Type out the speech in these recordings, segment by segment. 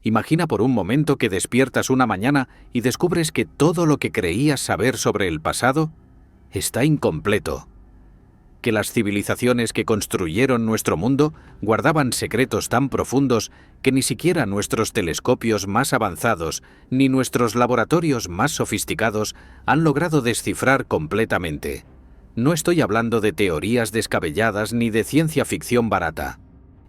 Imagina por un momento que despiertas una mañana y descubres que todo lo que creías saber sobre el pasado está incompleto. Que las civilizaciones que construyeron nuestro mundo guardaban secretos tan profundos que ni siquiera nuestros telescopios más avanzados ni nuestros laboratorios más sofisticados han logrado descifrar completamente. No estoy hablando de teorías descabelladas ni de ciencia ficción barata.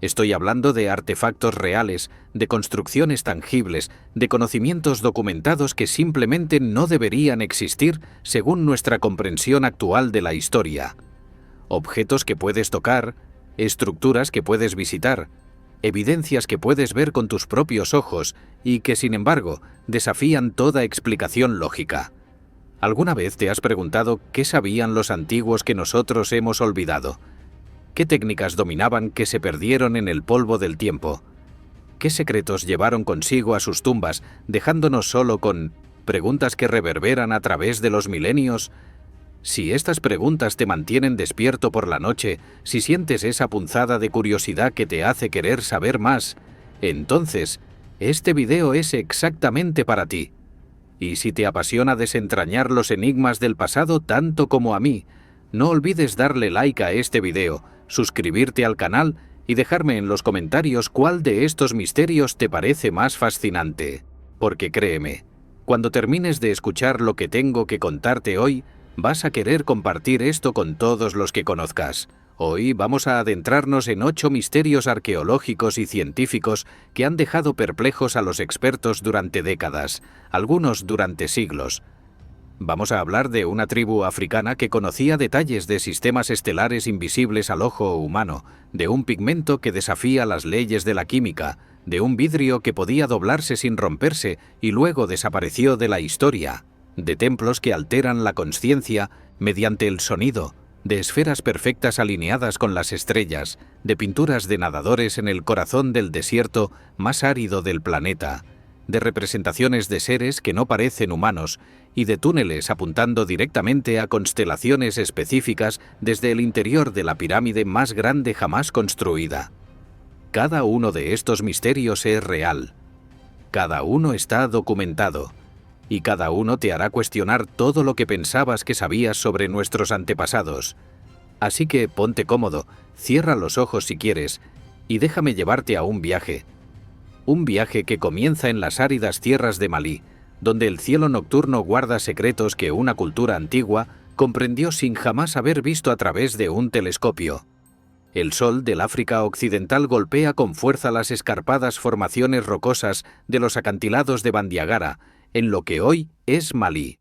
Estoy hablando de artefactos reales, de construcciones tangibles, de conocimientos documentados que simplemente no deberían existir según nuestra comprensión actual de la historia. Objetos que puedes tocar, estructuras que puedes visitar, evidencias que puedes ver con tus propios ojos y que, sin embargo, desafían toda explicación lógica. ¿Alguna vez te has preguntado qué sabían los antiguos que nosotros hemos olvidado? ¿Qué técnicas dominaban que se perdieron en el polvo del tiempo? ¿Qué secretos llevaron consigo a sus tumbas, dejándonos solo con preguntas que reverberan a través de los milenios? Si estas preguntas te mantienen despierto por la noche, si sientes esa punzada de curiosidad que te hace querer saber más, entonces, este video es exactamente para ti. Y si te apasiona desentrañar los enigmas del pasado tanto como a mí, no olvides darle like a este video, suscribirte al canal y dejarme en los comentarios cuál de estos misterios te parece más fascinante. Porque créeme, cuando termines de escuchar lo que tengo que contarte hoy, vas a querer compartir esto con todos los que conozcas. Hoy vamos a adentrarnos en 8 misterios arqueológicos y científicos que han dejado perplejos a los expertos durante décadas, algunos durante siglos. Vamos a hablar de una tribu africana que conocía detalles de sistemas estelares invisibles al ojo humano, de un pigmento que desafía las leyes de la química, de un vidrio que podía doblarse sin romperse y luego desapareció de la historia, de templos que alteran la consciencia mediante el sonido, de esferas perfectas alineadas con las estrellas, de pinturas de nadadores en el corazón del desierto más árido del planeta, de representaciones de seres que no parecen humanos y de túneles apuntando directamente a constelaciones específicas desde el interior de la pirámide más grande jamás construida. Cada uno de estos misterios es real. Cada uno está documentado. Y cada uno te hará cuestionar todo lo que pensabas que sabías sobre nuestros antepasados. Así que ponte cómodo, cierra los ojos si quieres, y déjame llevarte a un viaje. Un viaje que comienza en las áridas tierras de Malí, donde el cielo nocturno guarda secretos que una cultura antigua comprendió sin jamás haber visto a través de un telescopio. El sol del África occidental golpea con fuerza las escarpadas formaciones rocosas de los acantilados de Bandiagara, en lo que hoy es Malí.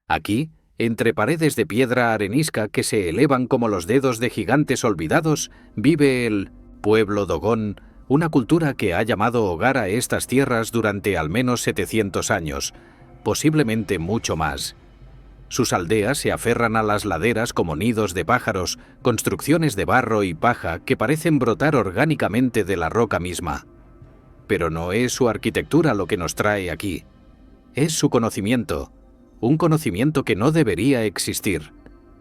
Aquí, entre paredes de piedra arenisca que se elevan como los dedos de gigantes olvidados, vive el pueblo Dogón, una cultura que ha llamado hogar a estas tierras durante al menos 700 años, posiblemente mucho más. Sus aldeas se aferran a las laderas como nidos de pájaros, construcciones de barro y paja que parecen brotar orgánicamente de la roca misma. Pero no es su arquitectura lo que nos trae aquí. Es su conocimiento, un conocimiento que no debería existir.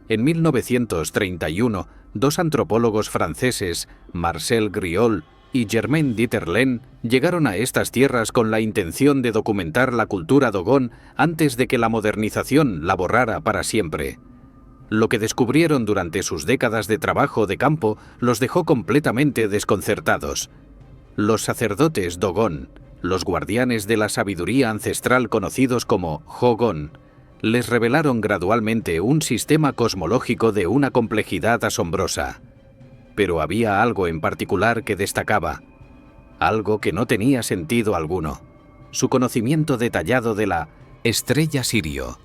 En 1931, 2 antropólogos franceses, Marcel Griol y Germain Dieterlen, llegaron a estas tierras con la intención de documentar la cultura Dogón antes de que la modernización la borrara para siempre. Lo que descubrieron durante sus décadas de trabajo de campo los dejó completamente desconcertados. Los sacerdotes Dogón, los guardianes de la sabiduría ancestral conocidos como Hogon, les revelaron gradualmente un sistema cosmológico de una complejidad asombrosa. Pero había algo en particular que destacaba, algo que no tenía sentido alguno: su conocimiento detallado de la estrella Sirio.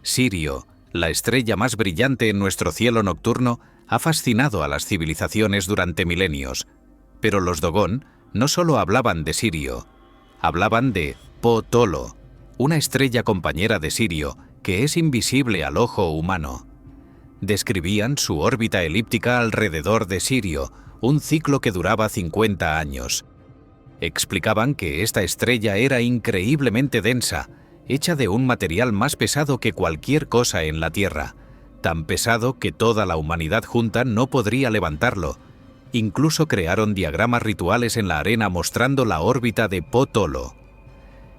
Sirio, la estrella más brillante en nuestro cielo nocturno, ha fascinado a las civilizaciones durante milenios, pero los Dogón no solo hablaban de Sirio, hablaban de Po-Tolo, una estrella compañera de Sirio que es invisible al ojo humano. Describían su órbita elíptica alrededor de Sirio, un ciclo que duraba 50 años. Explicaban que esta estrella era increíblemente densa, hecha de un material más pesado que cualquier cosa en la Tierra, tan pesado que toda la humanidad junta no podría levantarlo, Incluso crearon diagramas rituales en la arena mostrando la órbita de Potolo.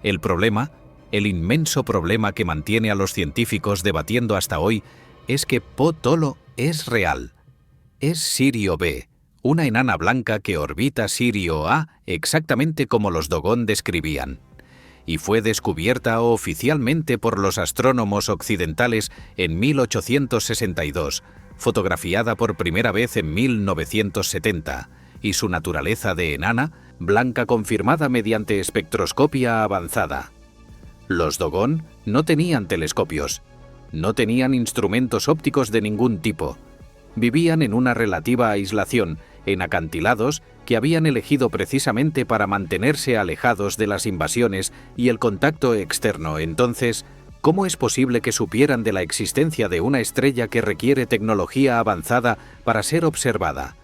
El problema, el inmenso problema que mantiene a los científicos debatiendo hasta hoy, es que Potolo es real. Es Sirio B, una enana blanca que orbita Sirio A exactamente como los Dogon describían. Y fue descubierta oficialmente por los astrónomos occidentales en 1862, fotografiada por primera vez en 1970, y su naturaleza de enana, blanca confirmada mediante espectroscopia avanzada. Los Dogon no tenían telescopios, no tenían instrumentos ópticos de ningún tipo. Vivían en una relativa aislación, en acantilados que habían elegido precisamente para mantenerse alejados de las invasiones y el contacto externo. Entonces, ¿cómo es posible que supieran de la existencia de una estrella que requiere tecnología avanzada para ser observada?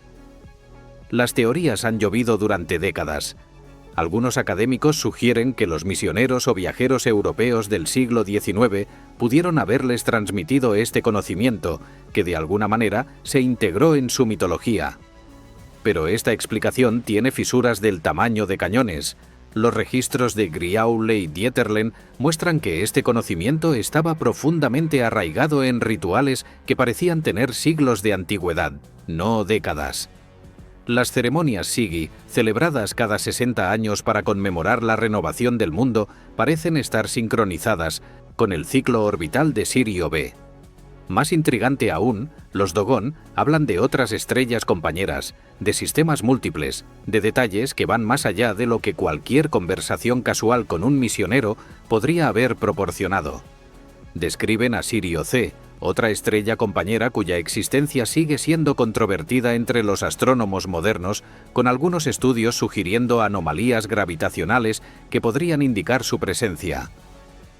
Las teorías han llovido durante décadas. Algunos académicos sugieren que los misioneros o viajeros europeos del siglo XIX pudieron haberles transmitido este conocimiento, que de alguna manera se integró en su mitología. Pero esta explicación tiene fisuras del tamaño de cañones. Los registros de Griaule y Dieterlen muestran que este conocimiento estaba profundamente arraigado en rituales que parecían tener siglos de antigüedad, no décadas. Las ceremonias Sigi, celebradas cada 60 años para conmemorar la renovación del mundo, parecen estar sincronizadas con el ciclo orbital de Sirio B. Más intrigante aún, los Dogon hablan de otras estrellas compañeras, de sistemas múltiples, de detalles que van más allá de lo que cualquier conversación casual con un misionero podría haber proporcionado. Describen a Sirio C, otra estrella compañera cuya existencia sigue siendo controvertida entre los astrónomos modernos, con algunos estudios sugiriendo anomalías gravitacionales que podrían indicar su presencia.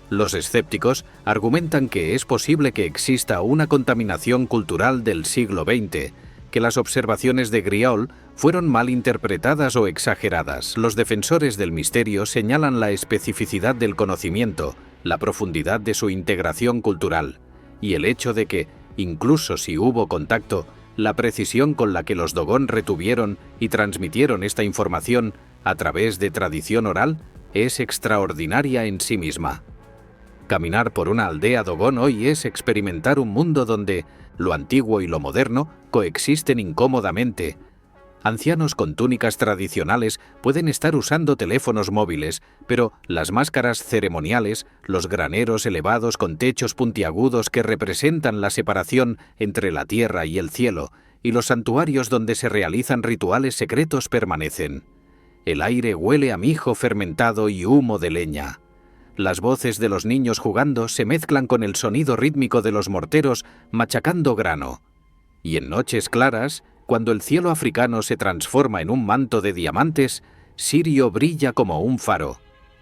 Los escépticos argumentan que es posible que exista una contaminación cultural del siglo XX, que las observaciones de Griaule fueron mal interpretadas o exageradas. Los defensores del misterio señalan la especificidad del conocimiento, la profundidad de su integración cultural, y el hecho de que, incluso si hubo contacto, la precisión con la que los Dogon retuvieron y transmitieron esta información a través de tradición oral es extraordinaria en sí misma. Caminar por una aldea Dogon hoy es experimentar un mundo donde lo antiguo y lo moderno coexisten incómodamente. Ancianos con túnicas tradicionales pueden estar usando teléfonos móviles, pero las máscaras ceremoniales, los graneros elevados con techos puntiagudos que representan la separación entre la tierra y el cielo, y los santuarios donde se realizan rituales secretos permanecen. El aire huele a mijo fermentado y humo de leña. Las voces de los niños jugando se mezclan con el sonido rítmico de los morteros machacando grano. Y en noches claras, cuando el cielo africano se transforma en un manto de diamantes, Sirio brilla como un faro.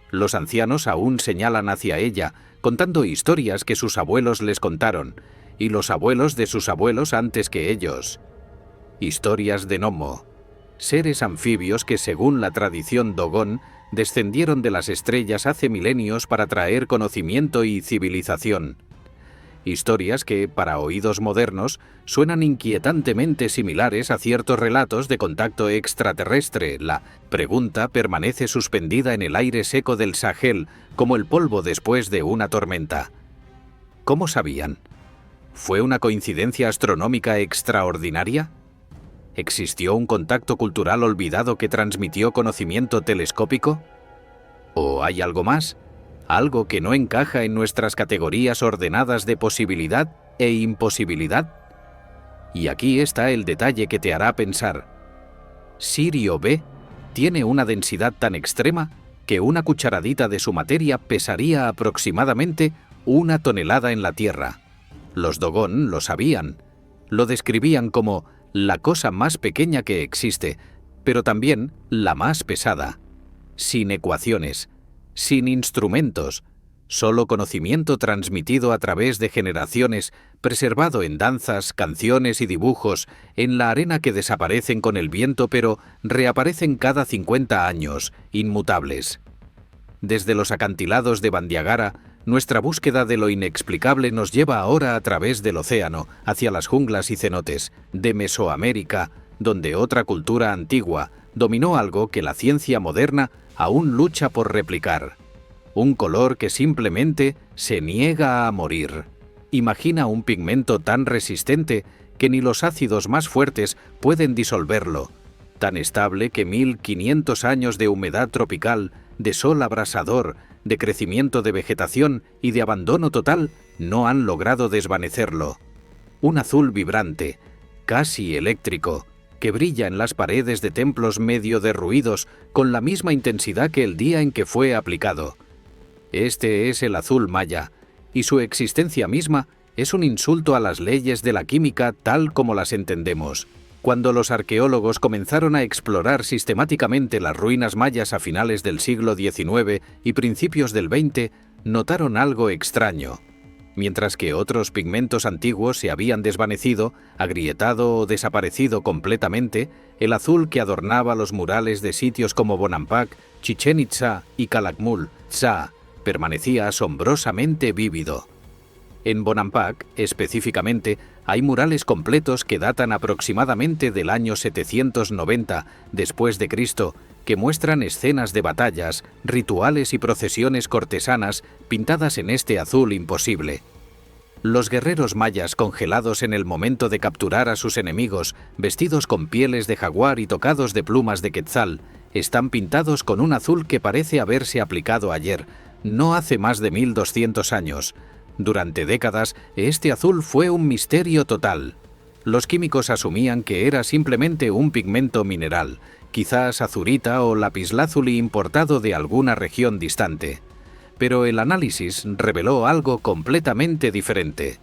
Los ancianos aún señalan hacia ella, contando historias que sus abuelos les contaron, y los abuelos de sus abuelos antes que ellos. Historias de Nomo, seres anfibios que, según la tradición Dogon, descendieron de las estrellas hace milenios para traer conocimiento y civilización. Historias que, para oídos modernos, suenan inquietantemente similares a ciertos relatos de contacto extraterrestre. La pregunta permanece suspendida en el aire seco del Sahel, como el polvo después de una tormenta. ¿Cómo sabían? ¿Fue una coincidencia astronómica extraordinaria? ¿Existió un contacto cultural olvidado que transmitió conocimiento telescópico? ¿O hay algo más? ¿Algo que no encaja en nuestras categorías ordenadas de posibilidad e imposibilidad? Y aquí está el detalle que te hará pensar. Sirio B tiene una densidad tan extrema que una cucharadita de su materia pesaría aproximadamente 1 tonelada en la Tierra. Los Dogon lo sabían. Lo describían como la cosa más pequeña que existe, pero también la más pesada. Sin ecuaciones, sin instrumentos, solo conocimiento transmitido a través de generaciones, preservado en danzas, canciones y dibujos, en la arena que desaparecen con el viento pero reaparecen cada 50 años, inmutables. Desde los acantilados de Bandiagara, nuestra búsqueda de lo inexplicable nos lleva ahora a través del océano, hacia las junglas y cenotes, de Mesoamérica, donde otra cultura antigua dominó algo que la ciencia moderna aún lucha por replicar. Un color que simplemente se niega a morir. Imagina un pigmento tan resistente que ni los ácidos más fuertes pueden disolverlo, tan estable que 1500 años de humedad tropical, de sol abrasador, de crecimiento de vegetación y de abandono total no han logrado desvanecerlo. Un azul vibrante, casi eléctrico, que brilla en las paredes de templos medio derruidos con la misma intensidad que el día en que fue aplicado. Este es el azul maya, y su existencia misma es un insulto a las leyes de la química tal como las entendemos. Cuando los arqueólogos comenzaron a explorar sistemáticamente las ruinas mayas a finales del siglo XIX y principios del XX, notaron algo extraño. Mientras que otros pigmentos antiguos se habían desvanecido, agrietado o desaparecido completamente, el azul que adornaba los murales de sitios como Bonampak, Chichén Itzá y Calakmul, Tzá, permanecía asombrosamente vívido. En Bonampak, específicamente, hay murales completos que datan aproximadamente del año 790 después de Cristo, que muestran escenas de batallas, rituales y procesiones cortesanas pintadas en este azul imposible. Los guerreros mayas congelados en el momento de capturar a sus enemigos, vestidos con pieles de jaguar y tocados de plumas de quetzal, están pintados con un azul que parece haberse aplicado ayer, no hace más de 1200 años. Durante décadas, este azul fue un misterio total. Los químicos asumían que era simplemente un pigmento mineral, quizás azurita o lapislázuli importado de alguna región distante. Pero el análisis reveló algo completamente diferente.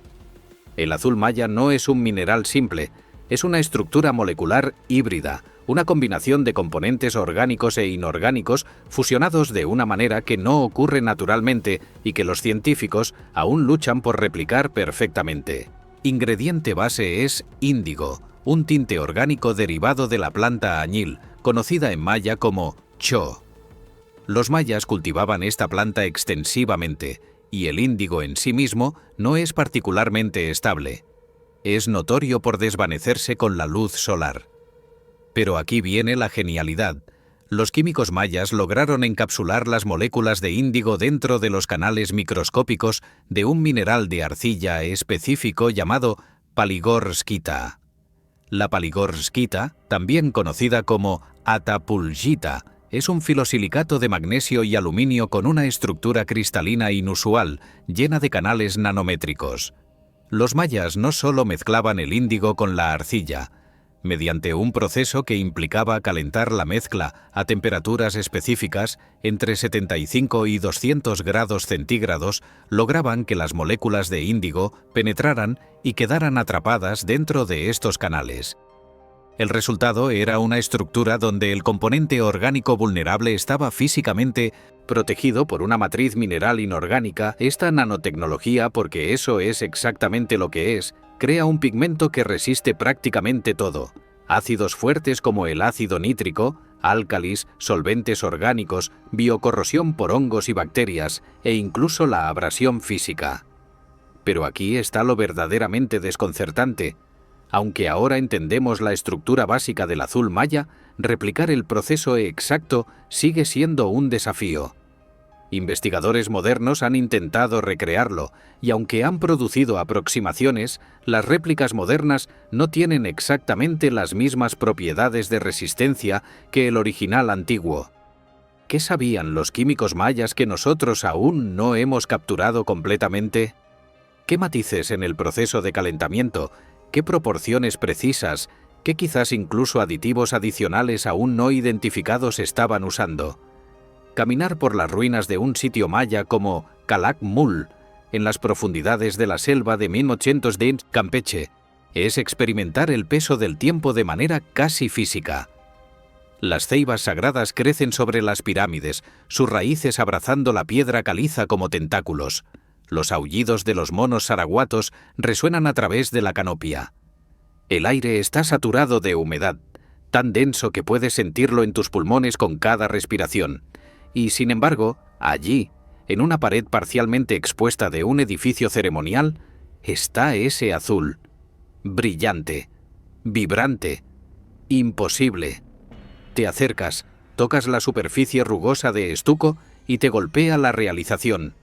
El azul maya no es un mineral simple, es una estructura molecular híbrida, una combinación de componentes orgánicos e inorgánicos fusionados de una manera que no ocurre naturalmente y que los científicos aún luchan por replicar perfectamente. Ingrediente base es índigo, un tinte orgánico derivado de la planta añil, conocida en maya como cho. Los mayas cultivaban esta planta extensivamente, y el índigo en sí mismo no es particularmente estable. Es notorio por desvanecerse con la luz solar. Pero aquí viene la genialidad. Los químicos mayas lograron encapsular las moléculas de índigo dentro de los canales microscópicos de un mineral de arcilla específico llamado paligorskita. La paligorskita, también conocida como atapulgita, es un filosilicato de magnesio y aluminio con una estructura cristalina inusual, llena de canales nanométricos. Los mayas no solo mezclaban el índigo con la arcilla. Mediante un proceso que implicaba calentar la mezcla a temperaturas específicas, entre 75 y 200 grados centígrados, lograban que las moléculas de índigo penetraran y quedaran atrapadas dentro de estos canales. El resultado era una estructura donde el componente orgánico vulnerable estaba físicamente protegido por una matriz mineral inorgánica. Esta nanotecnología, porque eso es exactamente lo que es, crea un pigmento que resiste prácticamente todo. Ácidos fuertes como el ácido nítrico, álcalis, solventes orgánicos, biocorrosión por hongos y bacterias, e incluso la abrasión física. Pero aquí está lo verdaderamente desconcertante. Aunque ahora entendemos la estructura básica del azul maya, replicar el proceso exacto sigue siendo un desafío. Investigadores modernos han intentado recrearlo, y aunque han producido aproximaciones, las réplicas modernas no tienen exactamente las mismas propiedades de resistencia que el original antiguo. ¿Qué sabían los químicos mayas que nosotros aún no hemos capturado completamente? ¿Qué matices en el proceso de calentamiento? ¿Qué proporciones precisas? ¿Qué quizás incluso aditivos adicionales aún no identificados estaban usando? Caminar por las ruinas de un sitio maya como Calakmul, en las profundidades de la selva de 1800 de Campeche, es experimentar el peso del tiempo de manera casi física. Las ceibas sagradas crecen sobre las pirámides, sus raíces abrazando la piedra caliza como tentáculos. Los aullidos de los monos saraguatos resuenan a través de la canopia. El aire está saturado de humedad, tan denso que puedes sentirlo en tus pulmones con cada respiración. Y sin embargo, allí, en una pared parcialmente expuesta de un edificio ceremonial, está ese azul, brillante, vibrante, imposible. Te acercas, tocas la superficie rugosa de estuco y te golpea la realización.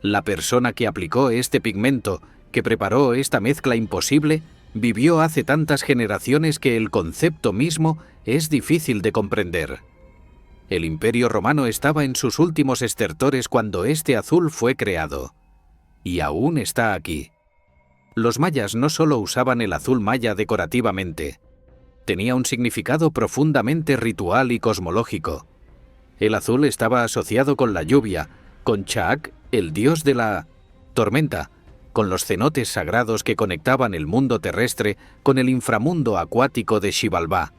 La persona que aplicó este pigmento, que preparó esta mezcla imposible, vivió hace tantas generaciones que el concepto mismo es difícil de comprender. El Imperio Romano estaba en sus últimos estertores cuando este azul fue creado. Y aún está aquí. Los mayas no solo usaban el azul maya decorativamente. Tenía un significado profundamente ritual y cosmológico. El azul estaba asociado con la lluvia, con Chaac, el dios de la tormenta, con los cenotes sagrados que conectaban el mundo terrestre con el inframundo acuático de Xibalbá.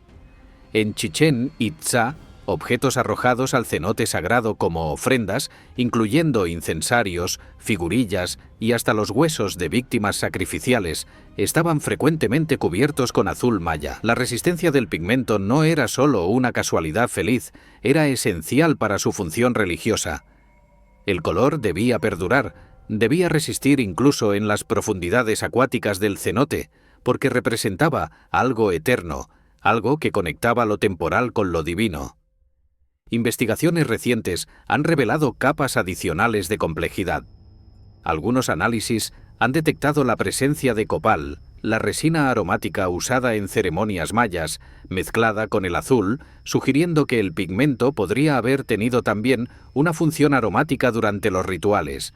En Chichén Itzá, objetos arrojados al cenote sagrado como ofrendas, incluyendo incensarios, figurillas y hasta los huesos de víctimas sacrificiales, estaban frecuentemente cubiertos con azul maya. La resistencia del pigmento no era solo una casualidad feliz, era esencial para su función religiosa. El color debía perdurar, debía resistir incluso en las profundidades acuáticas del cenote, porque representaba algo eterno, algo que conectaba lo temporal con lo divino. Investigaciones recientes han revelado capas adicionales de complejidad. Algunos análisis han detectado la presencia de copal, la resina aromática usada en ceremonias mayas, mezclada con el azul, sugiriendo que el pigmento podría haber tenido también una función aromática durante los rituales.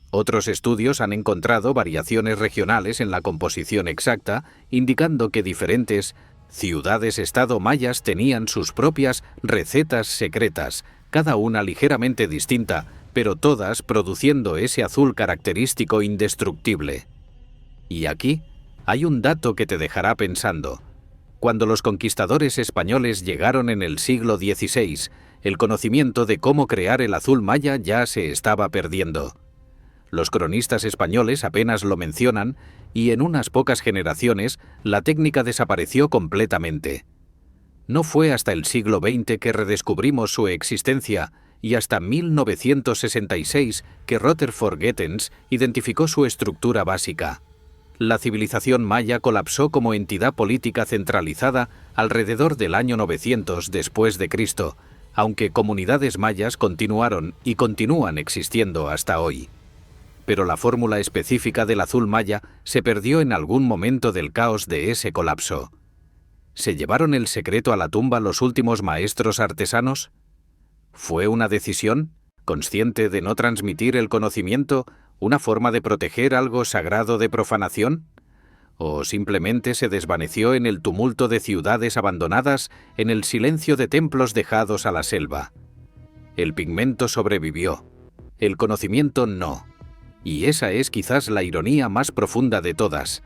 Otros estudios han encontrado variaciones regionales en la composición exacta, indicando que diferentes ciudades-estado mayas tenían sus propias recetas secretas, cada una ligeramente distinta, pero todas produciendo ese azul característico indestructible. Y aquí hay un dato que te dejará pensando. Cuando los conquistadores españoles llegaron en el siglo XVI, el conocimiento de cómo crear el azul maya ya se estaba perdiendo. Los cronistas españoles apenas lo mencionan y en unas pocas generaciones la técnica desapareció completamente. No fue hasta el siglo XX que redescubrimos su existencia y hasta 1966 que Rutherford Getens identificó su estructura básica. La civilización maya colapsó como entidad política centralizada alrededor del año 900 después de Cristo, aunque comunidades mayas continuaron y continúan existiendo hasta hoy. Pero la fórmula específica del azul maya se perdió en algún momento del caos de ese colapso. ¿Se llevaron el secreto a la tumba los últimos maestros artesanos? ¿Fue una decisión, consciente de no transmitir el conocimiento, una forma de proteger algo sagrado de profanación? ¿O simplemente se desvaneció en el tumulto de ciudades abandonadas, en el silencio de templos dejados a la selva? El pigmento sobrevivió, el conocimiento no. Y esa es quizás la ironía más profunda de todas.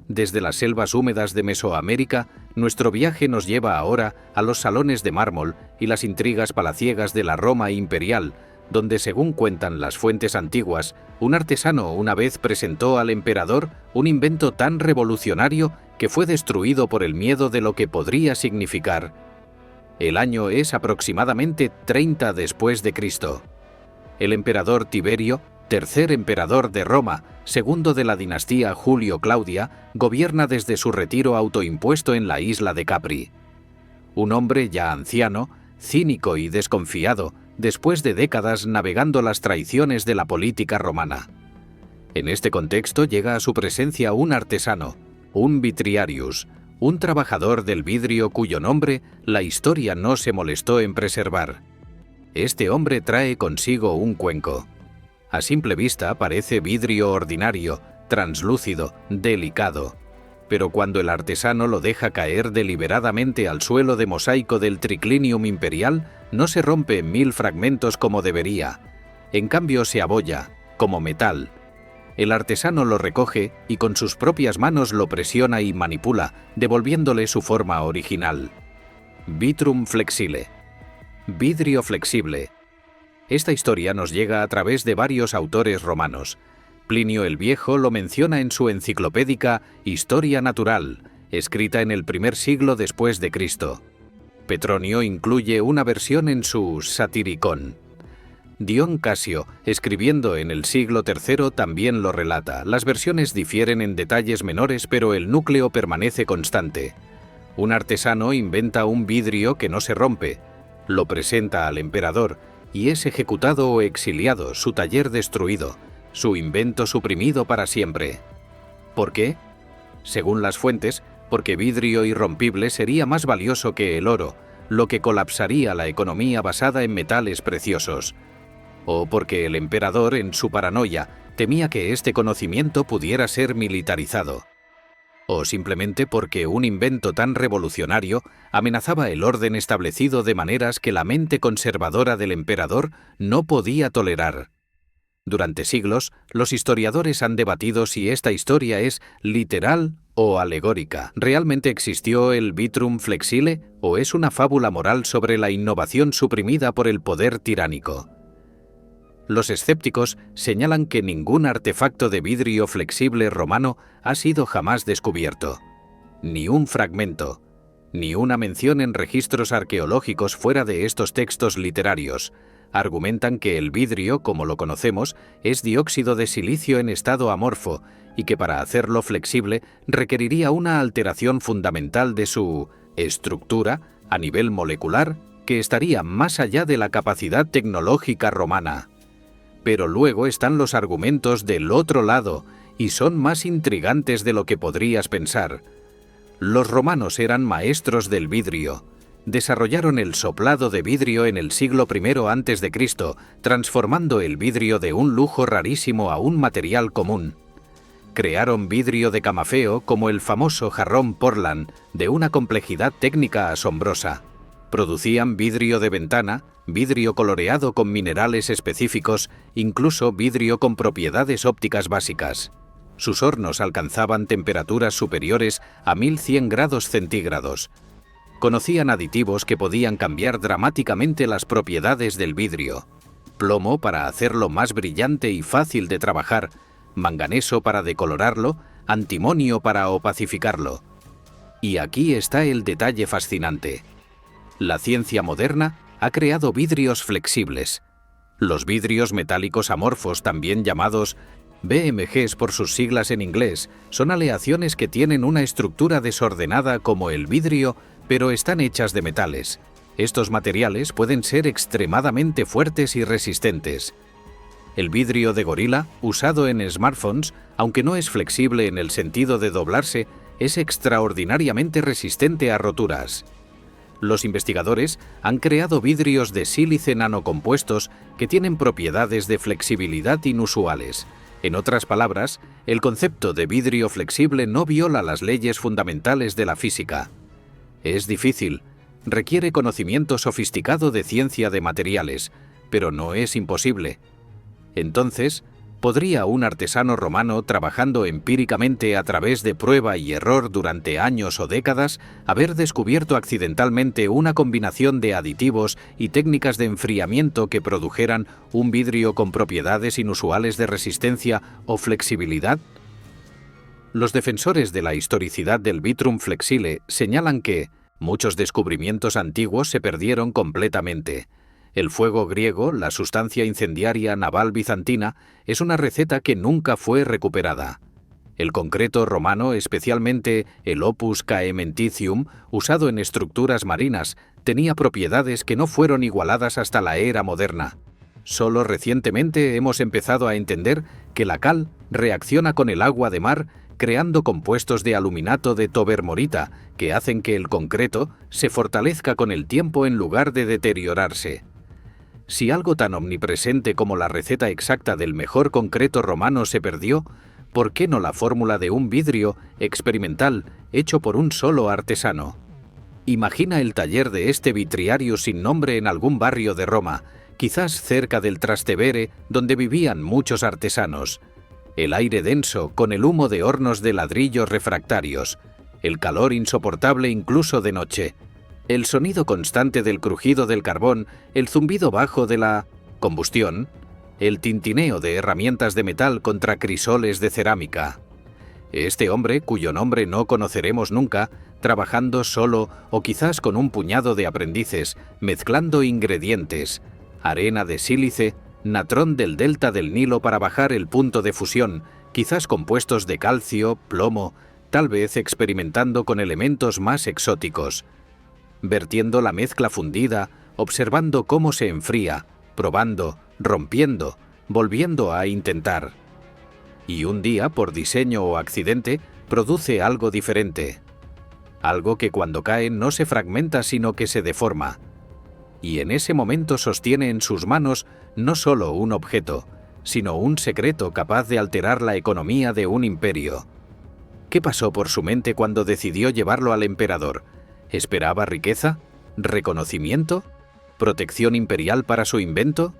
Desde las selvas húmedas de Mesoamérica, nuestro viaje nos lleva ahora a los salones de mármol y las intrigas palaciegas de la Roma imperial, donde, según cuentan las fuentes antiguas, un artesano una vez presentó al emperador un invento tan revolucionario que fue destruido por el miedo de lo que podría significar. El año es aproximadamente 30 después de Cristo. El emperador Tiberio, tercer emperador de Roma, segundo de la dinastía Julio-Claudia, gobierna desde su retiro autoimpuesto en la isla de Capri. Un hombre ya anciano, cínico y desconfiado, después de décadas navegando las traiciones de la política romana. En este contexto llega a su presencia un artesano, un vitriarius, un trabajador del vidrio cuyo nombre la historia no se molestó en preservar. Este hombre trae consigo un cuenco. A simple vista parece vidrio ordinario, translúcido, delicado. Pero cuando el artesano lo deja caer deliberadamente al suelo de mosaico del triclinium imperial, no se rompe en 1000 fragmentos como debería. En cambio se abolla, como metal. El artesano lo recoge y con sus propias manos lo presiona y manipula, devolviéndole su forma original. Vitrum flexile. Vidrio flexible. Esta historia nos llega a través de varios autores romanos. Plinio el Viejo lo menciona en su enciclopédica Historia Natural, escrita en el primer siglo después de Cristo. Petronio incluye una versión en su Satiricón. Dion Casio, escribiendo en el siglo III, también lo relata. Las versiones difieren en detalles menores, pero el núcleo permanece constante. Un artesano inventa un vidrio que no se rompe, lo presenta al emperador y es ejecutado o exiliado, su taller destruido, su invento suprimido para siempre. ¿Por qué? Según las fuentes, porque vidrio irrompible sería más valioso que el oro, lo que colapsaría la economía basada en metales preciosos. O porque el emperador, en su paranoia, temía que este conocimiento pudiera ser militarizado. O simplemente porque un invento tan revolucionario amenazaba el orden establecido de maneras que la mente conservadora del emperador no podía tolerar. Durante siglos, los historiadores han debatido si esta historia es literal o alegórica. ¿Realmente existió el Vitrum Flexile o es una fábula moral sobre la innovación suprimida por el poder tiránico? Los escépticos señalan que ningún artefacto de vidrio flexible romano ha sido jamás descubierto. Ni un fragmento, ni una mención en registros arqueológicos fuera de estos textos literarios. Argumentan que el vidrio, como lo conocemos, es dióxido de silicio en estado amorfo y que para hacerlo flexible requeriría una alteración fundamental de su estructura a nivel molecular que estaría más allá de la capacidad tecnológica romana. Pero luego están los argumentos del otro lado y son más intrigantes de lo que podrías pensar. Los romanos eran maestros del vidrio. Desarrollaron el soplado de vidrio en el siglo I a.C., transformando el vidrio de un lujo rarísimo a un material común. Crearon vidrio de camafeo como el famoso jarrón Portland, de una complejidad técnica asombrosa. Producían vidrio de ventana, vidrio coloreado con minerales específicos, incluso vidrio con propiedades ópticas básicas. Sus hornos alcanzaban temperaturas superiores a 1100 grados centígrados. Conocían aditivos que podían cambiar dramáticamente las propiedades del vidrio. Plomo para hacerlo más brillante y fácil de trabajar, manganeso para decolorarlo, antimonio para opacificarlo. Y aquí está el detalle fascinante. La ciencia moderna ha creado vidrios flexibles. Los vidrios metálicos amorfos, también llamados BMGs por sus siglas en inglés, son aleaciones que tienen una estructura desordenada como el vidrio, pero están hechas de metales. Estos materiales pueden ser extremadamente fuertes y resistentes. El vidrio de gorila, usado en smartphones, aunque no es flexible en el sentido de doblarse, es extraordinariamente resistente a roturas. Los investigadores han creado vidrios de sílice nanocompuestos que tienen propiedades de flexibilidad inusuales. En otras palabras, el concepto de vidrio flexible no viola las leyes fundamentales de la física. Es difícil, requiere conocimiento sofisticado de ciencia de materiales, pero no es imposible. Entonces, ¿podría un artesano romano, trabajando empíricamente a través de prueba y error durante años o décadas, haber descubierto accidentalmente una combinación de aditivos y técnicas de enfriamiento que produjeran un vidrio con propiedades inusuales de resistencia o flexibilidad? Los defensores de la historicidad del Vitrum Flexile señalan que muchos descubrimientos antiguos se perdieron completamente. El fuego griego, la sustancia incendiaria naval bizantina, es una receta que nunca fue recuperada. El concreto romano, especialmente el opus caementicium, usado en estructuras marinas, tenía propiedades que no fueron igualadas hasta la era moderna. Solo recientemente hemos empezado a entender que la cal reacciona con el agua de mar, creando compuestos de aluminato de tobermorita que hacen que el concreto se fortalezca con el tiempo en lugar de deteriorarse. Si algo tan omnipresente como la receta exacta del mejor concreto romano se perdió, ¿por qué no la fórmula de un vidrio experimental hecho por un solo artesano? Imagina el taller de este vitriario sin nombre en algún barrio de Roma, quizás cerca del Trastevere, donde vivían muchos artesanos. El aire denso con el humo de hornos de ladrillos refractarios, el calor insoportable incluso de noche, el sonido constante del crujido del carbón, el zumbido bajo de la combustión, el tintineo de herramientas de metal contra crisoles de cerámica. Este hombre, cuyo nombre no conoceremos nunca, trabajando solo o quizás con un puñado de aprendices, mezclando ingredientes, arena de sílice, natrón del delta del Nilo para bajar el punto de fusión, quizás compuestos de calcio, plomo, tal vez experimentando con elementos más exóticos, vertiendo la mezcla fundida, observando cómo se enfría, probando, rompiendo, volviendo a intentar. Y un día, por diseño o accidente, produce algo diferente. Algo que cuando cae no se fragmenta sino que se deforma. Y en ese momento sostiene en sus manos no solo un objeto, sino un secreto capaz de alterar la economía de un imperio. ¿Qué pasó por su mente cuando decidió llevarlo al emperador? ¿Esperaba riqueza? ¿Reconocimiento? ¿Protección imperial para su invento?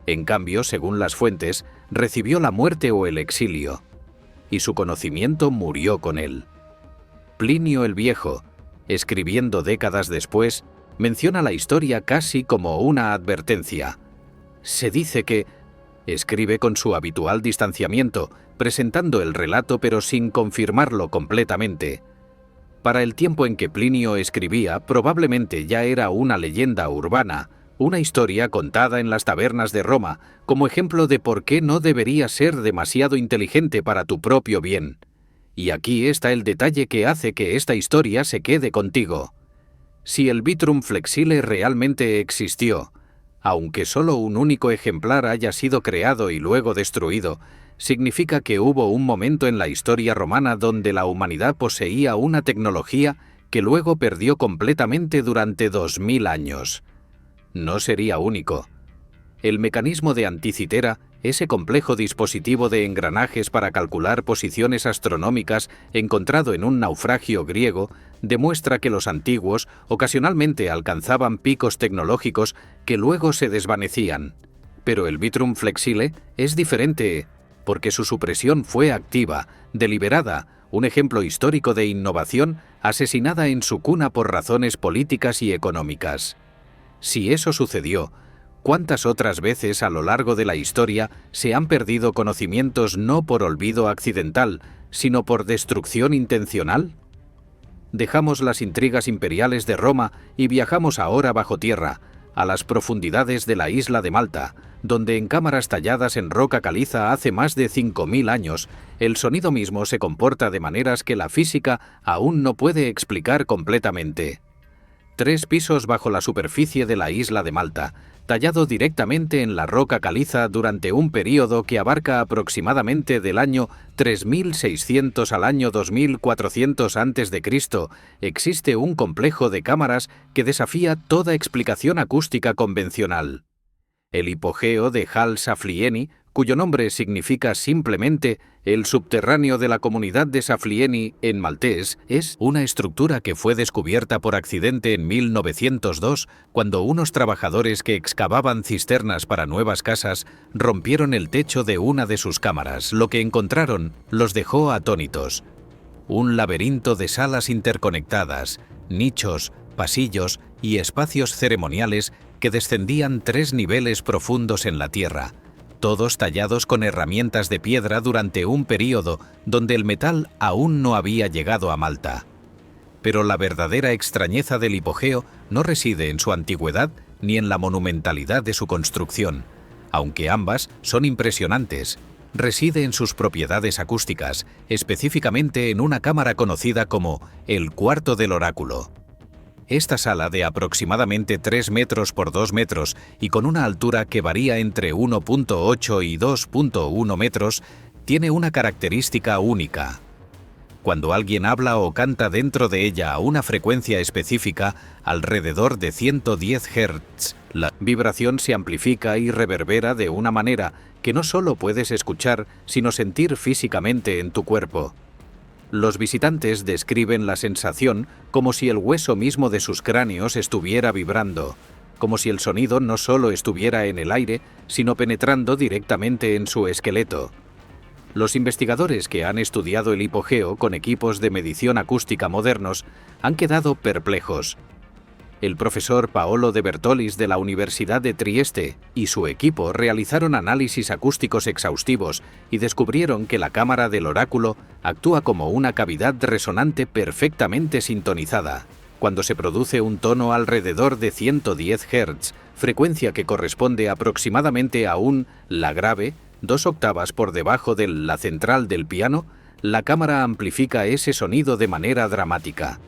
En cambio, según las fuentes, recibió la muerte o el exilio, y su conocimiento murió con él. Plinio el Viejo, escribiendo décadas después, menciona la historia casi como una advertencia. Se dice que escribe con su habitual distanciamiento, presentando el relato pero sin confirmarlo completamente. Para el tiempo en que Plinio escribía, probablemente ya era una leyenda urbana, una historia contada en las tabernas de Roma, como ejemplo de por qué no deberías ser demasiado inteligente para tu propio bien. Y aquí está el detalle que hace que esta historia se quede contigo. Si el Vitrum Flexile realmente existió, aunque solo un único ejemplar haya sido creado y luego destruido, significa que hubo un momento en la historia romana donde la humanidad poseía una tecnología que luego perdió completamente durante 2000 años. No sería único. El mecanismo de Anticitera, ese complejo dispositivo de engranajes para calcular posiciones astronómicas encontrado en un naufragio griego, demuestra que los antiguos ocasionalmente alcanzaban picos tecnológicos que luego se desvanecían. Pero el Vitrum Flexile es diferente, porque su supresión fue activa, deliberada, un ejemplo histórico de innovación asesinada en su cuna por razones políticas y económicas. Si eso sucedió, ¿cuántas otras veces a lo largo de la historia se han perdido conocimientos no por olvido accidental, sino por destrucción intencional? Dejamos las intrigas imperiales de Roma y viajamos ahora bajo tierra, a las profundidades de la isla de Malta, donde en cámaras talladas en roca caliza hace más de 5000 años, el sonido mismo se comporta de maneras que la física aún no puede explicar completamente. 3 pisos bajo la superficie de la isla de Malta, tallado directamente en la roca caliza durante un período que abarca aproximadamente del año 3600 al año 2400 a.C., existe un complejo de cámaras que desafía toda explicación acústica convencional. El hipogeo de Hals Afflieni, cuyo nombre significa simplemente el subterráneo de la comunidad de Saflieni en maltés, es una estructura que fue descubierta por accidente en 1902, cuando unos trabajadores que excavaban cisternas para nuevas casas rompieron el techo de una de sus cámaras. Lo que encontraron los dejó atónitos. Un laberinto de salas interconectadas, nichos, pasillos y espacios ceremoniales que descendían 3 niveles profundos en la tierra, todos tallados con herramientas de piedra durante un período donde el metal aún no había llegado a Malta. Pero la verdadera extrañeza del hipogeo no reside en su antigüedad ni en la monumentalidad de su construcción, aunque ambas son impresionantes. Reside en sus propiedades acústicas, específicamente en una cámara conocida como el Cuarto del Oráculo. Esta sala, de aproximadamente 3 metros por 2 metros y con una altura que varía entre 1.8 y 2.1 metros, tiene una característica única. Cuando alguien habla o canta dentro de ella a una frecuencia específica, alrededor de 110 Hz, la vibración se amplifica y reverbera de una manera que no solo puedes escuchar, sino sentir físicamente en tu cuerpo. Los visitantes describen la sensación como si el hueso mismo de sus cráneos estuviera vibrando, como si el sonido no solo estuviera en el aire, sino penetrando directamente en su esqueleto. Los investigadores que han estudiado el hipogeo con equipos de medición acústica modernos han quedado perplejos. El profesor Paolo de Bertolis de la Universidad de Trieste y su equipo realizaron análisis acústicos exhaustivos y descubrieron que la cámara del oráculo actúa como una cavidad resonante perfectamente sintonizada. Cuando se produce un tono alrededor de 110 Hz, frecuencia que corresponde aproximadamente a un la grave, 2 octavas por debajo del la central del piano, la cámara amplifica ese sonido de manera dramática.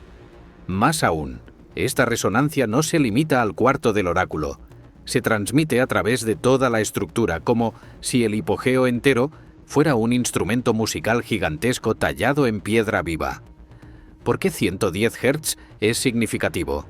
Más aún, esta resonancia no se limita al cuarto del oráculo. Se transmite a través de toda la estructura, como si el hipogeo entero fuera un instrumento musical gigantesco tallado en piedra viva. ¿Por qué 110 Hz es significativo?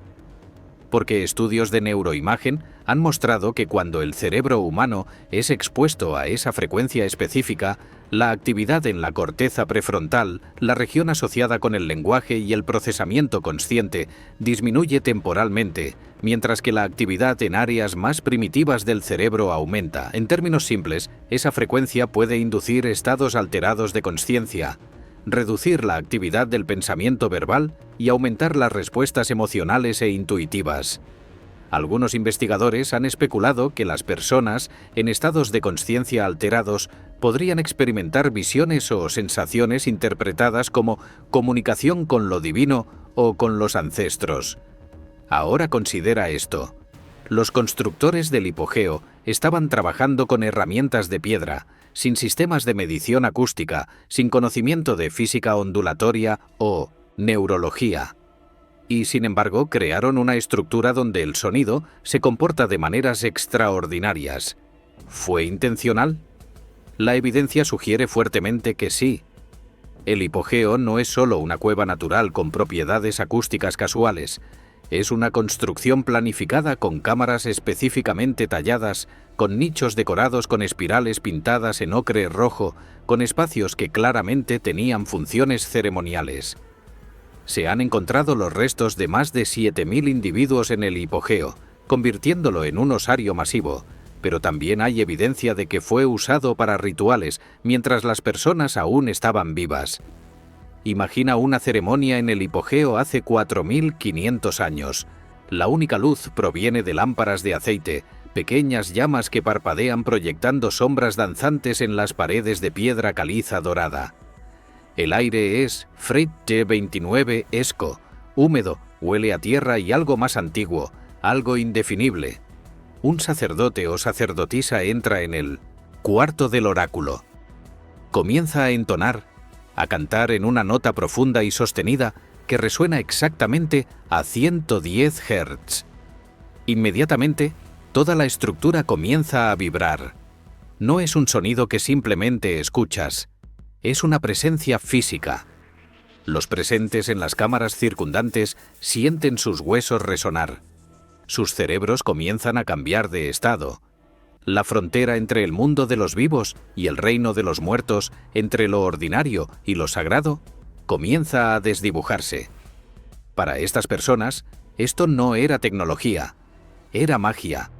Porque estudios de neuroimagen han mostrado que cuando el cerebro humano es expuesto a esa frecuencia específica, la actividad en la corteza prefrontal, la región asociada con el lenguaje y el procesamiento consciente, disminuye temporalmente, mientras que la actividad en áreas más primitivas del cerebro aumenta. En términos simples, esa frecuencia puede inducir estados alterados de consciencia, reducir la actividad del pensamiento verbal y aumentar las respuestas emocionales e intuitivas. Algunos investigadores han especulado que las personas en estados de consciencia alterados podrían experimentar visiones o sensaciones interpretadas como comunicación con lo divino o con los ancestros. Ahora considera esto. Los constructores del hipogeo estaban trabajando con herramientas de piedra, sin sistemas de medición acústica, sin conocimiento de física ondulatoria o neurología. Y sin embargo crearon una estructura donde el sonido se comporta de maneras extraordinarias. ¿Fue intencional? La evidencia sugiere fuertemente que sí. El hipogeo no es solo una cueva natural con propiedades acústicas casuales. Es una construcción planificada con cámaras específicamente talladas, con nichos decorados con espirales pintadas en ocre rojo, con espacios que claramente tenían funciones ceremoniales. Se han encontrado los restos de más de 7.000 individuos en el hipogeo, convirtiéndolo en un osario masivo, pero también hay evidencia de que fue usado para rituales mientras las personas aún estaban vivas. Imagina una ceremonia en el hipogeo hace 4.500 años. La única luz proviene de lámparas de aceite, pequeñas llamas que parpadean proyectando sombras danzantes en las paredes de piedra caliza dorada. El aire es Fred T29 Esco, húmedo, huele a tierra y algo más antiguo, algo indefinible. Un sacerdote o sacerdotisa entra en el cuarto del oráculo. Comienza a entonar, a cantar en una nota profunda y sostenida que resuena exactamente a 110 Hz. Inmediatamente, toda la estructura comienza a vibrar. No es un sonido que simplemente escuchas, es una presencia física. Los presentes en las cámaras circundantes sienten sus huesos resonar. Sus cerebros comienzan a cambiar de estado. La frontera entre el mundo de los vivos y el reino de los muertos, entre lo ordinario y lo sagrado, comienza a desdibujarse. Para estas personas, esto no era tecnología, era magia.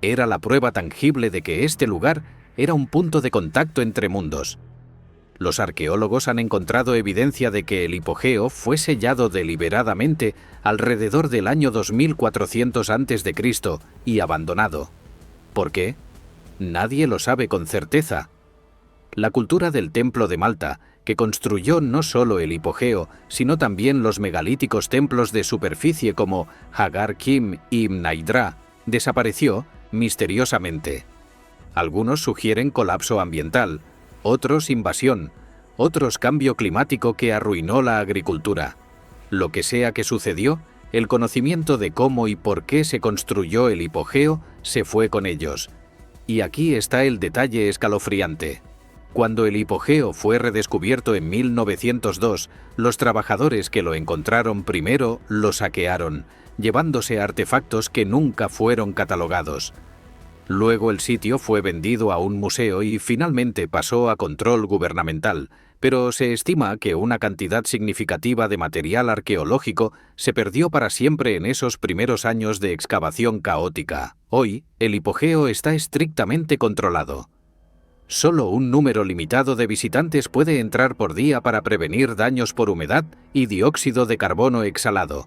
Era la prueba tangible de que este lugar era un punto de contacto entre mundos. Los arqueólogos han encontrado evidencia de que el hipogeo fue sellado deliberadamente alrededor del año 2400 a.C. y abandonado. ¿Por qué? Nadie lo sabe con certeza. La cultura del Templo de Malta, que construyó no solo el hipogeo, sino también los megalíticos templos de superficie como Hagar Kim y Mnaidra, desapareció misteriosamente. Algunos sugieren colapso ambiental, otros invasión, otros cambio climático que arruinó la agricultura. Lo que sea que sucedió, el conocimiento de cómo y por qué se construyó el hipogeo se fue con ellos. Y aquí está el detalle escalofriante. Cuando el hipogeo fue redescubierto en 1902, los trabajadores que lo encontraron primero lo saquearon, llevándose artefactos que nunca fueron catalogados. Luego el sitio fue vendido a un museo y finalmente pasó a control gubernamental, pero se estima que una cantidad significativa de material arqueológico se perdió para siempre en esos primeros años de excavación caótica. Hoy, el hipogeo está estrictamente controlado. Solo un número limitado de visitantes puede entrar por día para prevenir daños por humedad y dióxido de carbono exhalado.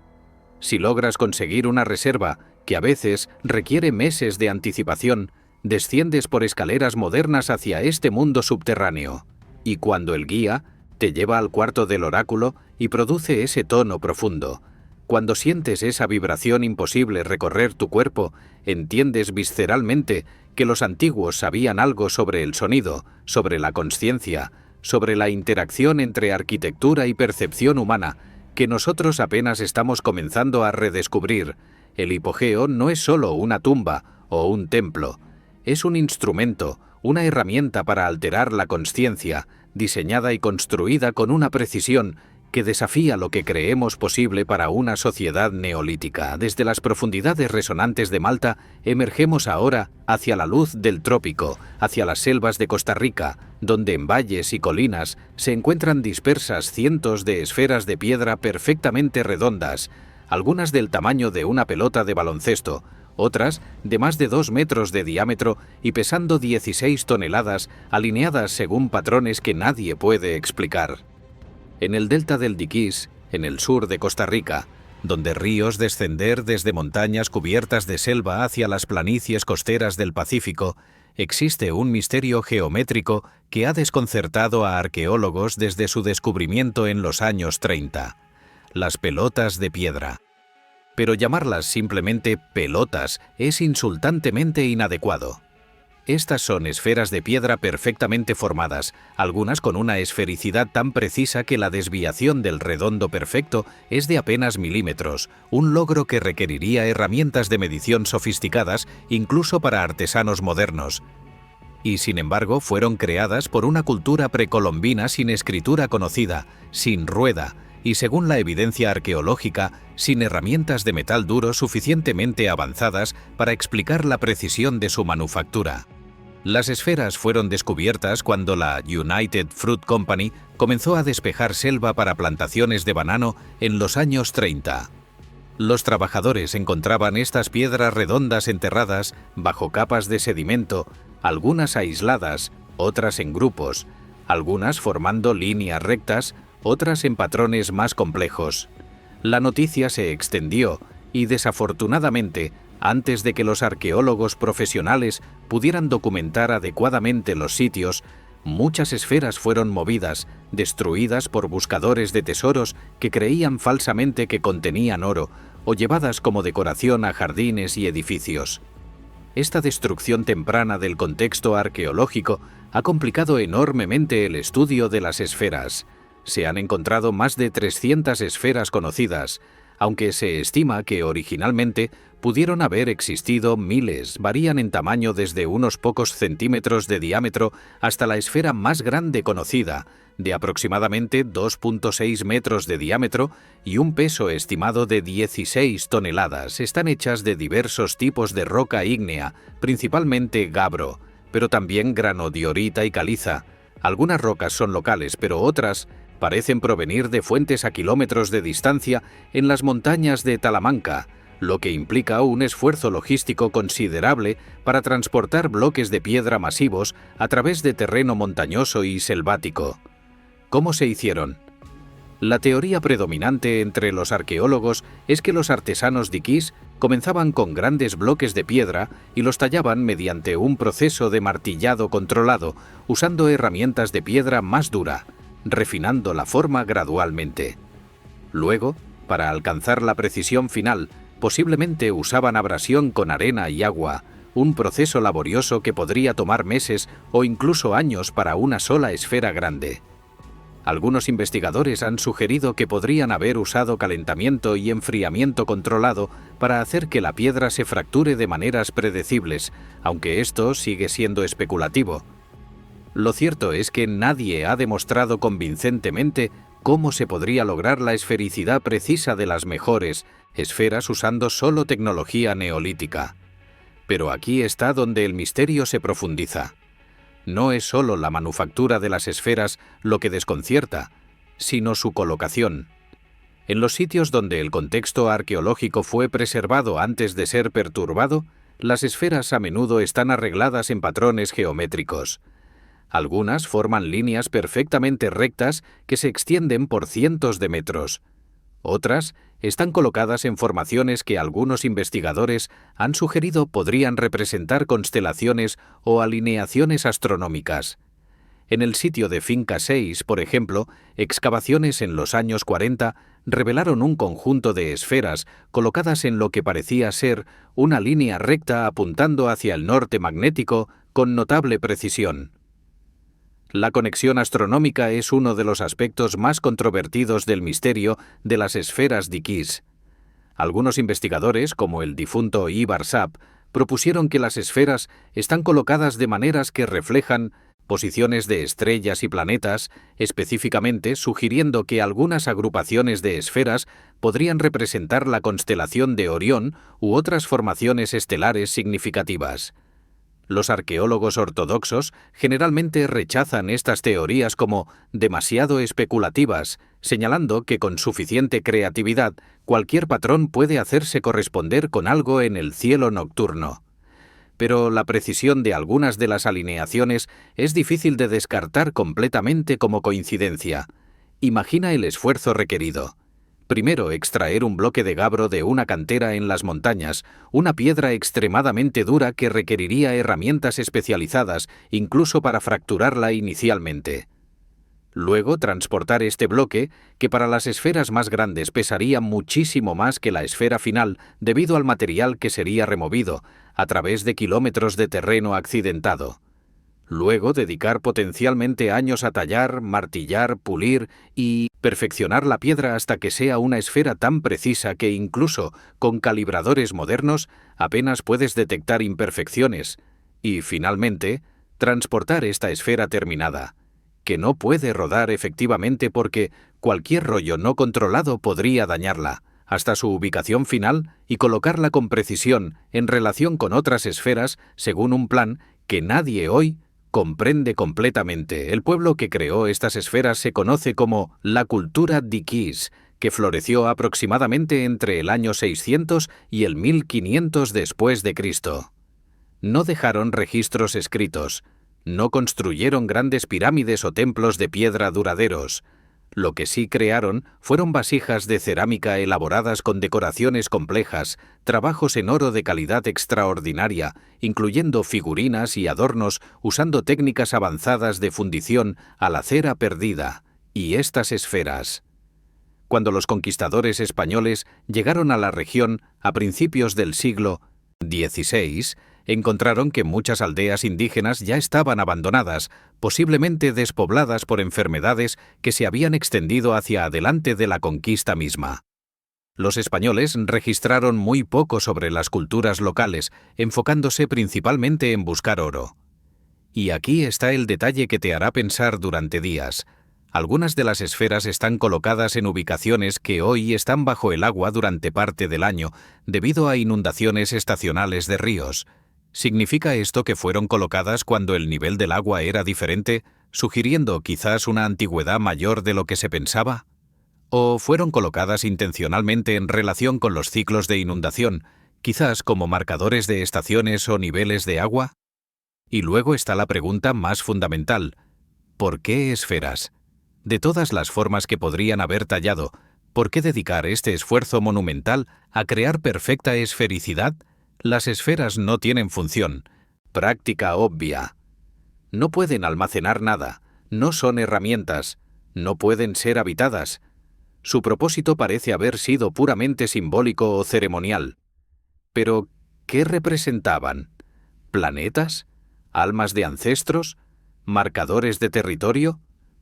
Si logras conseguir una reserva, que a veces requiere meses de anticipación, desciendes por escaleras modernas hacia este mundo subterráneo. Y cuando el guía te lleva al cuarto del oráculo y produce ese tono profundo, cuando sientes esa vibración imposible recorrer tu cuerpo, entiendes visceralmente que los antiguos sabían algo sobre el sonido, sobre la consciencia, sobre la interacción entre arquitectura y percepción humana, que nosotros apenas estamos comenzando a redescubrir. El hipogeo no es solo una tumba o un templo, es un instrumento, una herramienta para alterar la consciencia, diseñada y construida con una precisión que desafía lo que creemos posible para una sociedad neolítica. Desde las profundidades resonantes de Malta, emergemos ahora hacia la luz del trópico, hacia las selvas de Costa Rica, donde en valles y colinas se encuentran dispersas cientos de esferas de piedra perfectamente redondas, algunas del tamaño de una pelota de baloncesto, otras de más de 2 metros de diámetro y pesando 16 toneladas, alineadas según patrones que nadie puede explicar. En el delta del Diquís, en el sur de Costa Rica, donde ríos descender desde montañas cubiertas de selva hacia las planicies costeras del Pacífico, existe un misterio geométrico que ha desconcertado a arqueólogos desde su descubrimiento en los años 30. Las pelotas de piedra. Pero llamarlas simplemente pelotas es insultantemente inadecuado. Estas son esferas de piedra perfectamente formadas, algunas con una esfericidad tan precisa que la desviación del redondo perfecto es de apenas milímetros, un logro que requeriría herramientas de medición sofisticadas incluso para artesanos modernos. Y sin embargo fueron creadas por una cultura precolombina sin escritura conocida, sin rueda, y según la evidencia arqueológica, sin herramientas de metal duro suficientemente avanzadas para explicar la precisión de su manufactura. Las esferas fueron descubiertas cuando la United Fruit Company comenzó a despejar selva para plantaciones de banano en los años 30. Los trabajadores encontraban estas piedras redondas enterradas bajo capas de sedimento, algunas aisladas, otras en grupos, algunas formando líneas rectas, otras en patrones más complejos. La noticia se extendió y, desafortunadamente, antes de que los arqueólogos profesionales pudieran documentar adecuadamente los sitios, muchas esferas fueron movidas, destruidas por buscadores de tesoros que creían falsamente que contenían oro, o llevadas como decoración a jardines y edificios. Esta destrucción temprana del contexto arqueológico ha complicado enormemente el estudio de las esferas. Se han encontrado más de 300 esferas conocidas, aunque se estima que originalmente pudieron haber existido miles. Varían en tamaño desde unos pocos centímetros de diámetro hasta la esfera más grande conocida, de aproximadamente 2.6 metros de diámetro y un peso estimado de 16 toneladas. Están hechas de diversos tipos de roca ígnea, principalmente gabbro, pero también granodiorita y caliza. Algunas rocas son locales, pero otras parecen provenir de fuentes a kilómetros de distancia en las montañas de Talamanca, lo que implica un esfuerzo logístico considerable para transportar bloques de piedra masivos a través de terreno montañoso y selvático. ¿Cómo se hicieron? La teoría predominante entre los arqueólogos es que los artesanos diquís comenzaban con grandes bloques de piedra y los tallaban mediante un proceso de martillado controlado, usando herramientas de piedra más dura, refinando la forma gradualmente. Luego, para alcanzar la precisión final, posiblemente usaban abrasión con arena y agua, un proceso laborioso que podría tomar meses o incluso años para una sola esfera grande. Algunos investigadores han sugerido que podrían haber usado calentamiento y enfriamiento controlado para hacer que la piedra se fracture de maneras predecibles, aunque esto sigue siendo especulativo. Lo cierto es que nadie ha demostrado convincentemente cómo se podría lograr la esfericidad precisa de las mejores esferas usando solo tecnología neolítica. Pero aquí está donde el misterio se profundiza. No es solo la manufactura de las esferas lo que desconcierta, sino su colocación. En los sitios donde el contexto arqueológico fue preservado antes de ser perturbado, las esferas a menudo están arregladas en patrones geométricos. Algunas forman líneas perfectamente rectas que se extienden por cientos de metros. Otras están colocadas en formaciones que algunos investigadores han sugerido podrían representar constelaciones o alineaciones astronómicas. En el sitio de Finca 6, por ejemplo, excavaciones en los años 40 revelaron un conjunto de esferas colocadas en lo que parecía ser una línea recta apuntando hacia el norte magnético con notable precisión. La conexión astronómica es uno de los aspectos más controvertidos del misterio de las esferas Dikis. Algunos investigadores, como el difunto Ivar Sapp, propusieron que las esferas están colocadas de maneras que reflejan posiciones de estrellas y planetas, específicamente sugiriendo que algunas agrupaciones de esferas podrían representar la constelación de Orión u otras formaciones estelares significativas. Los arqueólogos ortodoxos generalmente rechazan estas teorías como demasiado especulativas, señalando que con suficiente creatividad cualquier patrón puede hacerse corresponder con algo en el cielo nocturno. Pero la precisión de algunas de las alineaciones es difícil de descartar completamente como coincidencia. Imagina el esfuerzo requerido. Primero, extraer un bloque de gabro de una cantera en las montañas, una piedra extremadamente dura que requeriría herramientas especializadas, incluso para fracturarla inicialmente. Luego, transportar este bloque, que para las esferas más grandes pesaría muchísimo más que la esfera final debido al material que sería removido, a través de kilómetros de terreno accidentado. Luego, dedicar potencialmente años a tallar, martillar, pulir y perfeccionar la piedra hasta que sea una esfera tan precisa que incluso con calibradores modernos apenas puedes detectar imperfecciones. Y, finalmente, transportar esta esfera terminada, que no puede rodar efectivamente porque cualquier rollo no controlado podría dañarla, hasta su ubicación final y colocarla con precisión en relación con otras esferas según un plan que nadie hoy comprende completamente. El pueblo que creó estas esferas se conoce como la cultura Dikis, que floreció aproximadamente entre el año 600 y el 1500 después de Cristo. No dejaron registros escritos, no construyeron grandes pirámides o templos de piedra duraderos. Lo que sí crearon fueron vasijas de cerámica elaboradas con decoraciones complejas, trabajos en oro de calidad extraordinaria, incluyendo figurinas y adornos usando técnicas avanzadas de fundición a la cera perdida, y estas esferas. Cuando los conquistadores españoles llegaron a la región a principios del siglo XVI, encontraron que muchas aldeas indígenas ya estaban abandonadas, posiblemente despobladas por enfermedades que se habían extendido hacia adelante de la conquista misma. Los españoles registraron muy poco sobre las culturas locales, enfocándose principalmente en buscar oro. Y aquí está el detalle que te hará pensar durante días. Algunas de las esferas están colocadas en ubicaciones que hoy están bajo el agua durante parte del año, debido a inundaciones estacionales de ríos. ¿Significa esto que fueron colocadas cuando el nivel del agua era diferente, sugiriendo quizás una antigüedad mayor de lo que se pensaba? ¿O fueron colocadas intencionalmente en relación con los ciclos de inundación, quizás como marcadores de estaciones o niveles de agua? Y luego está la pregunta más fundamental: ¿por qué esferas? De todas las formas que podrían haber tallado, ¿por qué dedicar este esfuerzo monumental a crear perfecta esfericidad? Las esferas no tienen función, práctica obvia. No pueden almacenar nada, no son herramientas, no pueden ser habitadas. Su propósito parece haber sido puramente simbólico o ceremonial. Pero, ¿qué representaban? ¿Planetas? ¿Almas de ancestros? ¿Marcadores de territorio?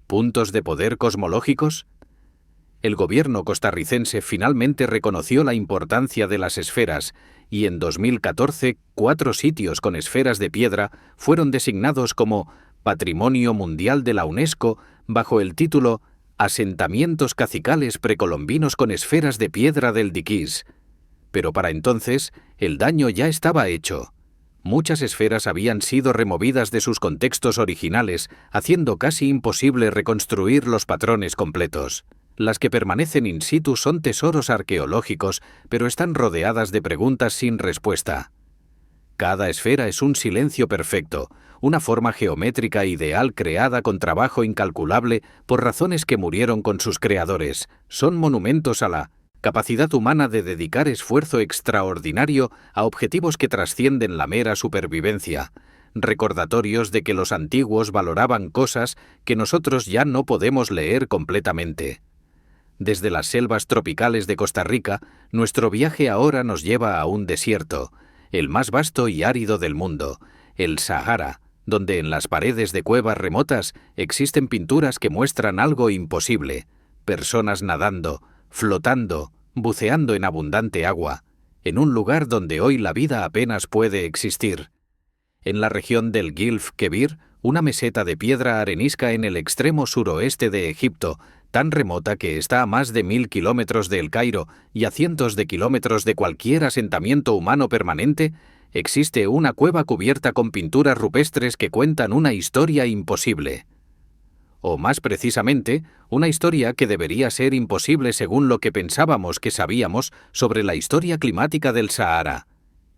¿Puntos de poder cosmológicos? El gobierno costarricense finalmente reconoció la importancia de las esferas y en 2014 4 sitios con esferas de piedra fueron designados como Patrimonio Mundial de la UNESCO bajo el título Asentamientos cacicales precolombinos con esferas de piedra del Dikis. Pero para entonces el daño ya estaba hecho. Muchas esferas habían sido removidas de sus contextos originales, haciendo casi imposible reconstruir los patrones completos. Las que permanecen in situ son tesoros arqueológicos, pero están rodeadas de preguntas sin respuesta. Cada esfera es un silencio perfecto, una forma geométrica ideal creada con trabajo incalculable por razones que murieron con sus creadores. Son monumentos a la capacidad humana de dedicar esfuerzo extraordinario a objetivos que trascienden la mera supervivencia, recordatorios de que los antiguos valoraban cosas que nosotros ya no podemos leer completamente. Desde las selvas tropicales de Costa Rica, nuestro viaje ahora nos lleva a un desierto, el más vasto y árido del mundo, el Sahara, donde en las paredes de cuevas remotas existen pinturas que muestran algo imposible: personas nadando, flotando, buceando en abundante agua, en un lugar donde hoy la vida apenas puede existir. En la región del Gilf Kebir, una meseta de piedra arenisca en el extremo suroeste de Egipto, tan remota que está a más de 1000 kilómetros de El Cairo y a cientos de kilómetros de cualquier asentamiento humano permanente, existe una cueva cubierta con pinturas rupestres que cuentan una historia imposible. O más precisamente, una historia que debería ser imposible según lo que pensábamos que sabíamos sobre la historia climática del Sahara.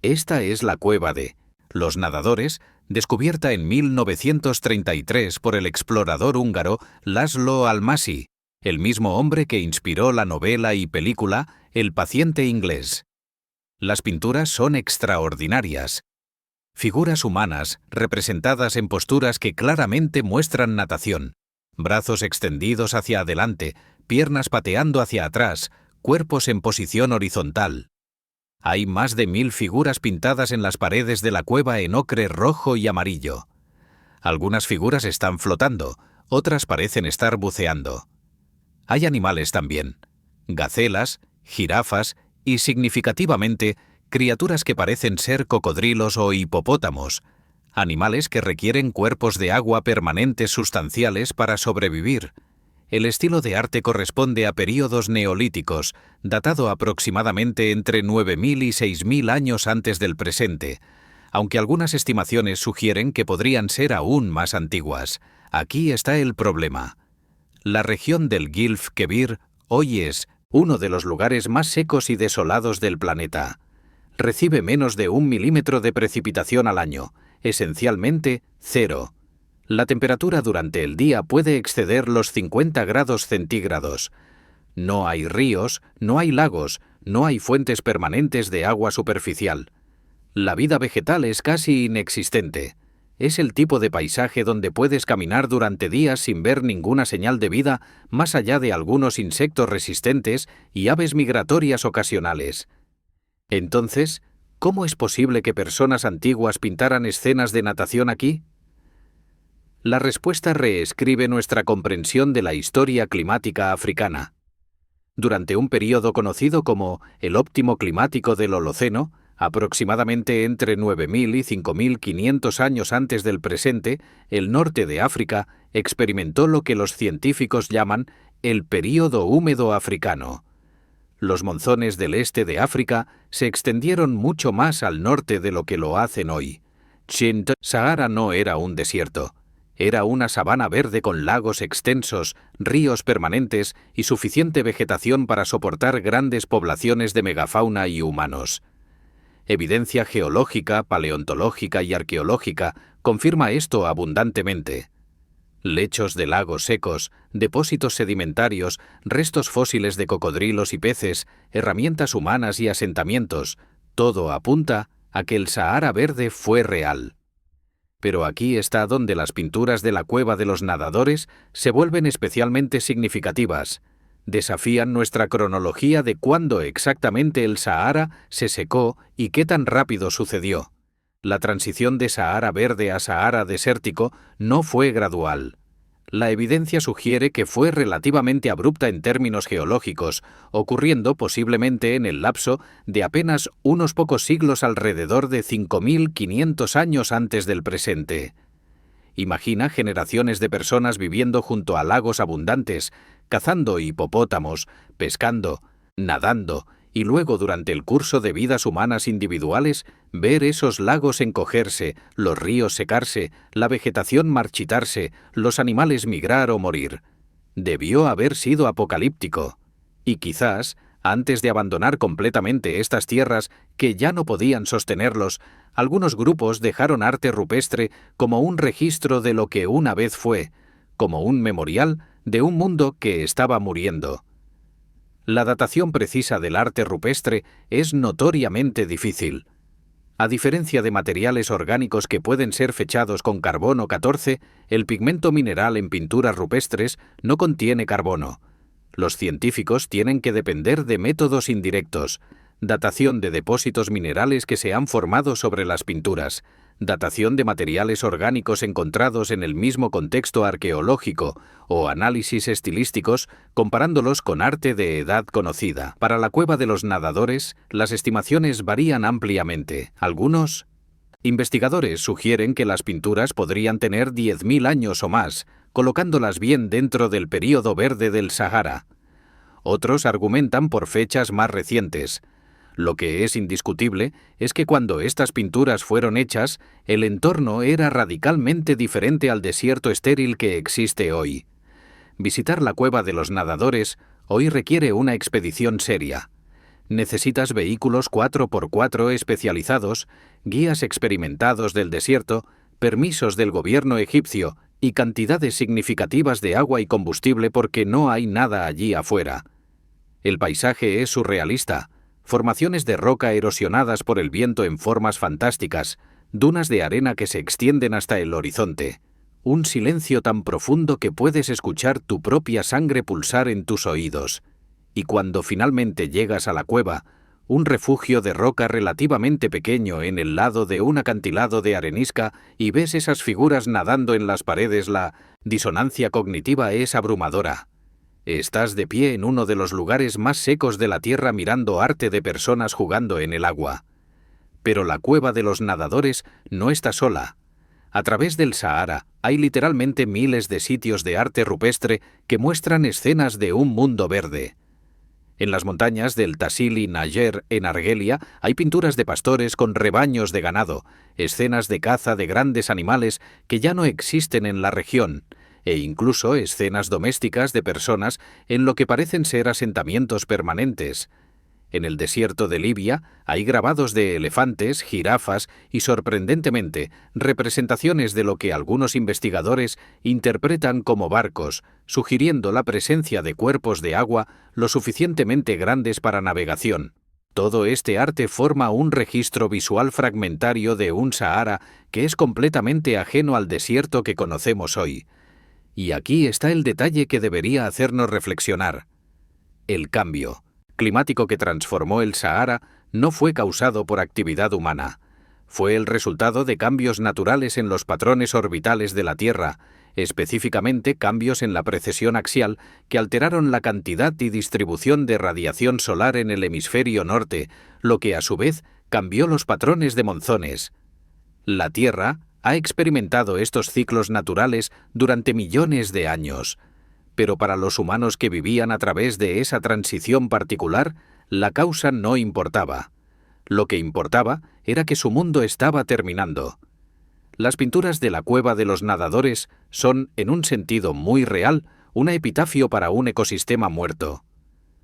Esta es la cueva de Los Nadadores, descubierta en 1933 por el explorador húngaro László Almásy, el mismo hombre que inspiró la novela y película El paciente inglés. Las pinturas son extraordinarias. Figuras humanas representadas en posturas que claramente muestran natación. Brazos extendidos hacia adelante, piernas pateando hacia atrás, cuerpos en posición horizontal. Hay más de 1000 figuras pintadas en las paredes de la cueva en ocre rojo y amarillo. Algunas figuras están flotando, otras parecen estar buceando. Hay animales también: gacelas, jirafas y, significativamente, criaturas que parecen ser cocodrilos o hipopótamos, animales que requieren cuerpos de agua permanentes sustanciales para sobrevivir. El estilo de arte corresponde a períodos neolíticos, datado aproximadamente entre 9000 y 6000 años antes del presente, aunque algunas estimaciones sugieren que podrían ser aún más antiguas. Aquí está el problema. La región del Gilf Kebir hoy es uno de los lugares más secos y desolados del planeta. Recibe menos de 1 milímetro de precipitación al año, esencialmente cero. La temperatura durante el día puede exceder los 50 grados centígrados. No hay ríos, no hay lagos, no hay fuentes permanentes de agua superficial. La vida vegetal es casi inexistente. Es el tipo de paisaje donde puedes caminar durante días sin ver ninguna señal de vida más allá de algunos insectos resistentes y aves migratorias ocasionales. Entonces, ¿cómo es posible que personas antiguas pintaran escenas de natación aquí? La respuesta reescribe nuestra comprensión de la historia climática africana. Durante un período conocido como el óptimo climático del Holoceno, aproximadamente entre 9000 y 5500 años antes del presente, el norte de África experimentó lo que los científicos llaman el período húmedo africano. Los monzones del este de África se extendieron mucho más al norte de lo que lo hacen hoy. Sahara no era un desierto. Era una sabana verde con lagos extensos, ríos permanentes y suficiente vegetación para soportar grandes poblaciones de megafauna y humanos. Evidencia geológica, paleontológica y arqueológica confirma esto abundantemente. Lechos de lagos secos, depósitos sedimentarios, restos fósiles de cocodrilos y peces, herramientas humanas y asentamientos, todo apunta a que el Sahara verde fue real. Pero aquí está donde las pinturas de la cueva de los nadadores se vuelven especialmente significativas. Desafían nuestra cronología de cuándo exactamente el Sahara se secó y qué tan rápido sucedió. La transición de Sahara verde a Sahara desértico no fue gradual. La evidencia sugiere que fue relativamente abrupta en términos geológicos, ocurriendo posiblemente en el lapso de apenas unos pocos siglos alrededor de 5500 años antes del presente. Imagina generaciones de personas viviendo junto a lagos abundantes, cazando hipopótamos, pescando, nadando, y luego durante el curso de vidas humanas individuales, ver esos lagos encogerse, los ríos secarse, la vegetación marchitarse, los animales migrar o morir. Debió haber sido apocalíptico. Y quizás, antes de abandonar completamente estas tierras que ya no podían sostenerlos, algunos grupos dejaron arte rupestre como un registro de lo que una vez fue, como un memorial de un mundo que estaba muriendo. La datación precisa del arte rupestre es notoriamente difícil. A diferencia de materiales orgánicos que pueden ser fechados con carbono 14, el pigmento mineral en pinturas rupestres no contiene carbono. Los científicos tienen que depender de métodos indirectos: datación de depósitos minerales que se han formado sobre las pinturas, datación de materiales orgánicos encontrados en el mismo contexto arqueológico o análisis estilísticos comparándolos con arte de edad conocida. Para la cueva de los nadadores, las estimaciones varían ampliamente. Algunos investigadores sugieren que las pinturas podrían tener 10.000 años o más, colocándolas bien dentro del período verde del Sahara. Otros argumentan por fechas más recientes. Lo que es indiscutible es que cuando estas pinturas fueron hechas, el entorno era radicalmente diferente al desierto estéril que existe hoy. Visitar la cueva de los nadadores hoy requiere una expedición seria. Necesitas vehículos 4x4 especializados, guías experimentados del desierto, permisos del gobierno egipcio y cantidades significativas de agua y combustible porque no hay nada allí afuera. El paisaje es surrealista. Formaciones de roca erosionadas por el viento en formas fantásticas, dunas de arena que se extienden hasta el horizonte. Un silencio tan profundo que puedes escuchar tu propia sangre pulsar en tus oídos. Y cuando finalmente llegas a la cueva, un refugio de roca relativamente pequeño en el lado de un acantilado de arenisca y ves esas figuras nadando en las paredes, la disonancia cognitiva es abrumadora. Estás de pie en uno de los lugares más secos de la Tierra mirando arte de personas jugando en el agua. Pero la cueva de los nadadores no está sola. A través del Sahara hay literalmente miles de sitios de arte rupestre que muestran escenas de un mundo verde. En las montañas del Tassili Najer, en Argelia, hay pinturas de pastores con rebaños de ganado, escenas de caza de grandes animales que ya no existen en la región, e incluso escenas domésticas de personas en lo que parecen ser asentamientos permanentes. En el desierto de Libia hay grabados de elefantes, jirafas y, sorprendentemente, representaciones de lo que algunos investigadores interpretan como barcos, sugiriendo la presencia de cuerpos de agua lo suficientemente grandes para navegación. Todo este arte forma un registro visual fragmentario de un Sahara que es completamente ajeno al desierto que conocemos hoy. Y aquí está el detalle que debería hacernos reflexionar. El cambio climático que transformó el Sahara no fue causado por actividad humana. Fue el resultado de cambios naturales en los patrones orbitales de la Tierra, específicamente cambios en la precesión axial que alteraron la cantidad y distribución de radiación solar en el hemisferio norte, lo que a su vez cambió los patrones de monzones. La Tierra ha experimentado estos ciclos naturales durante millones de años, pero para los humanos que vivían a través de esa transición particular, la causa no importaba. Lo que importaba era que su mundo estaba terminando. Las pinturas de la cueva de los nadadores son, en un sentido muy real, un epitafio para un ecosistema muerto.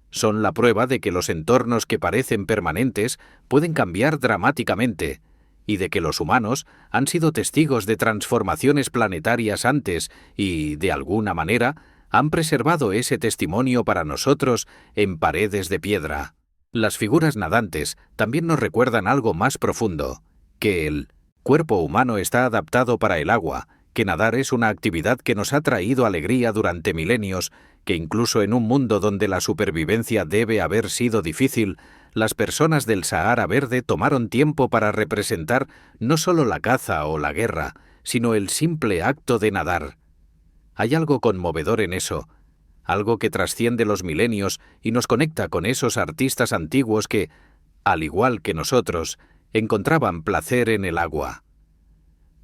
Son la prueba de que los entornos que parecen permanentes pueden cambiar dramáticamente, y de que los humanos han sido testigos de transformaciones planetarias antes y, de alguna manera, han preservado ese testimonio para nosotros en paredes de piedra. Las figuras nadantes también nos recuerdan algo más profundo, que el cuerpo humano está adaptado para el agua, que nadar es una actividad que nos ha traído alegría durante milenios, que incluso en un mundo donde la supervivencia debe haber sido difícil, las personas del Sahara Verde tomaron tiempo para representar no solo la caza o la guerra, sino el simple acto de nadar. Hay algo conmovedor en eso, algo que trasciende los milenios y nos conecta con esos artistas antiguos que, al igual que nosotros, encontraban placer en el agua.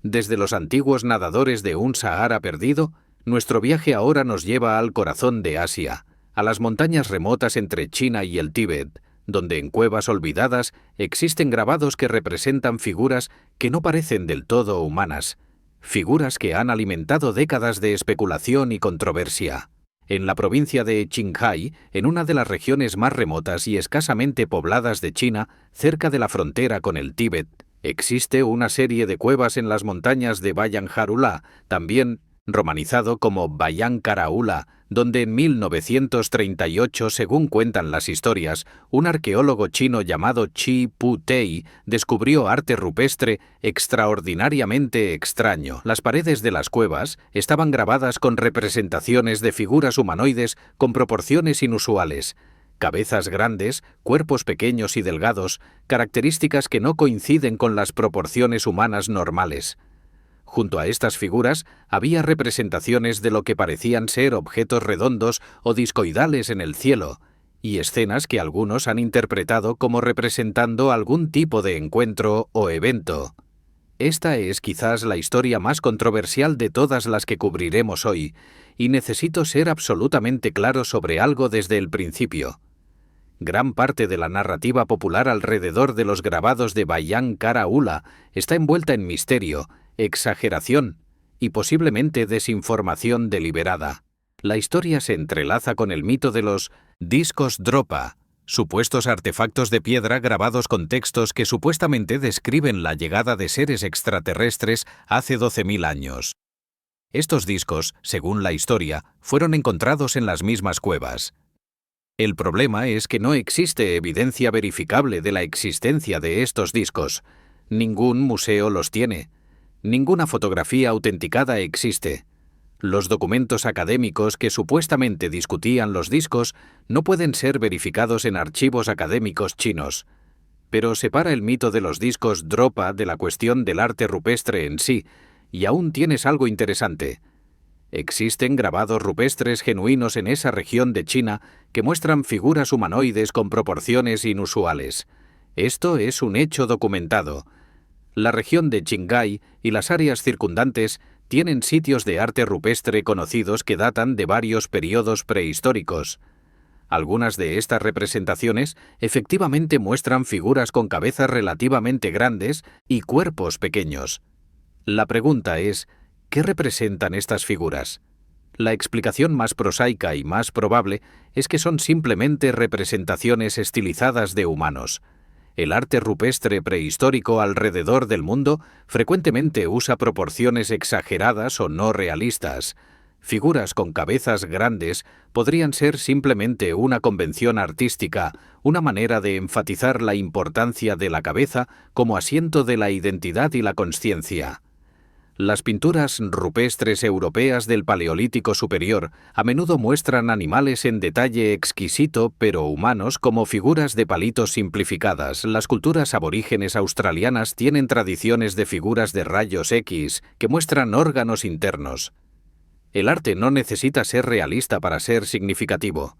Desde los antiguos nadadores de un Sahara perdido, nuestro viaje ahora nos lleva al corazón de Asia, a las montañas remotas entre China y el Tíbet, donde en cuevas olvidadas existen grabados que representan figuras que no parecen del todo humanas, figuras que han alimentado décadas de especulación y controversia. En la provincia de Qinghai, en una de las regiones más remotas y escasamente pobladas de China, cerca de la frontera con el Tíbet, existe una serie de cuevas en las montañas de Bayan Jarulá, también romanizado como Bayan Karaula, donde en 1938, según cuentan las historias, un arqueólogo chino llamado Chi Pu Tei descubrió arte rupestre extraordinariamente extraño. Las paredes de las cuevas estaban grabadas con representaciones de figuras humanoides con proporciones inusuales, cabezas grandes, cuerpos pequeños y delgados, características que no coinciden con las proporciones humanas normales. Junto a estas figuras había representaciones de lo que parecían ser objetos redondos o discoidales en el cielo, y escenas que algunos han interpretado como representando algún tipo de encuentro o evento. Esta es quizás la historia más controversial de todas las que cubriremos hoy, y necesito ser absolutamente claro sobre algo desde el principio. Gran parte de la narrativa popular alrededor de los grabados de Bayan Kara Ula está envuelta en misterio, exageración y posiblemente desinformación deliberada. La historia se entrelaza con el mito de los discos Dropa, supuestos artefactos de piedra grabados con textos que supuestamente describen la llegada de seres extraterrestres hace 12.000 años. Estos discos, según la historia, fueron encontrados en las mismas cuevas. El problema es que no existe evidencia verificable de la existencia de estos discos. Ningún museo los tiene. Ninguna fotografía autenticada existe. Los documentos académicos que supuestamente discutían los discos no pueden ser verificados en archivos académicos chinos. Pero separa el mito de los discos Dropa de la cuestión del arte rupestre en sí, y aún tienes algo interesante. Existen grabados rupestres genuinos en esa región de China que muestran figuras humanoides con proporciones inusuales. Esto es un hecho documentado. La región de Qinghai y las áreas circundantes tienen sitios de arte rupestre conocidos que datan de varios periodos prehistóricos. Algunas de estas representaciones efectivamente muestran figuras con cabezas relativamente grandes y cuerpos pequeños. La pregunta es, ¿qué representan estas figuras? La explicación más prosaica y más probable es que son simplemente representaciones estilizadas de humanos. El arte rupestre prehistórico alrededor del mundo frecuentemente usa proporciones exageradas o no realistas. Figuras con cabezas grandes podrían ser simplemente una convención artística, una manera de enfatizar la importancia de la cabeza como asiento de la identidad y la consciencia. Las pinturas rupestres europeas del Paleolítico Superior a menudo muestran animales en detalle exquisito pero humanos como figuras de palitos simplificadas. Las culturas aborígenes australianas tienen tradiciones de figuras de rayos X que muestran órganos internos. El arte no necesita ser realista para ser significativo.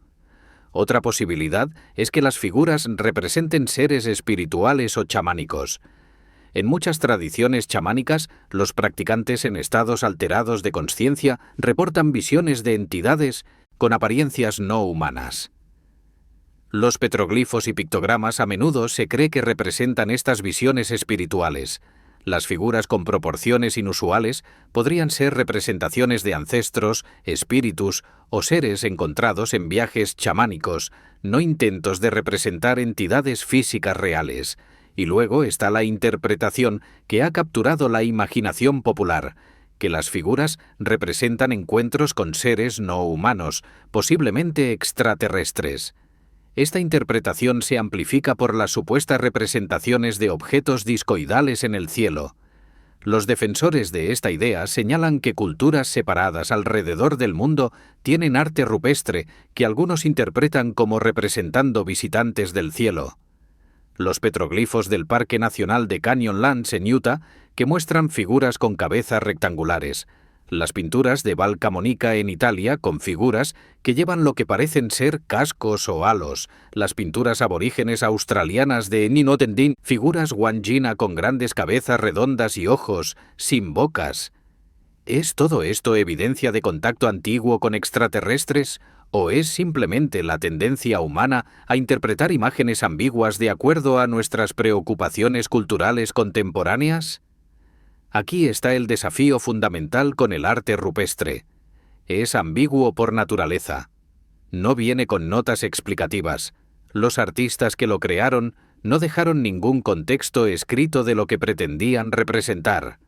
Otra posibilidad es que las figuras representen seres espirituales o chamánicos. En muchas tradiciones chamánicas, los practicantes en estados alterados de consciencia reportan visiones de entidades con apariencias no humanas. Los petroglifos y pictogramas a menudo se cree que representan estas visiones espirituales. Las figuras con proporciones inusuales podrían ser representaciones de ancestros, espíritus o seres encontrados en viajes chamánicos, no intentos de representar entidades físicas reales. Y luego está la interpretación que ha capturado la imaginación popular, que las figuras representan encuentros con seres no humanos, posiblemente extraterrestres. Esta interpretación se amplifica por las supuestas representaciones de objetos discoidales en el cielo. Los defensores de esta idea señalan que culturas separadas alrededor del mundo tienen arte rupestre que algunos interpretan como representando visitantes del cielo. Los petroglifos del Parque Nacional de Canyonlands en Utah, que muestran figuras con cabezas rectangulares. Las pinturas de Val Camonica en Italia, con figuras que llevan lo que parecen ser cascos o halos. Las pinturas aborígenes australianas de Ninotendin, figuras Wangina con grandes cabezas redondas y ojos, sin bocas. ¿Es todo esto evidencia de contacto antiguo con extraterrestres? ¿O es simplemente la tendencia humana a interpretar imágenes ambiguas de acuerdo a nuestras preocupaciones culturales contemporáneas? Aquí está el desafío fundamental con el arte rupestre. Es ambiguo por naturaleza. No viene con notas explicativas. Los artistas que lo crearon no dejaron ningún contexto escrito de lo que pretendían representar.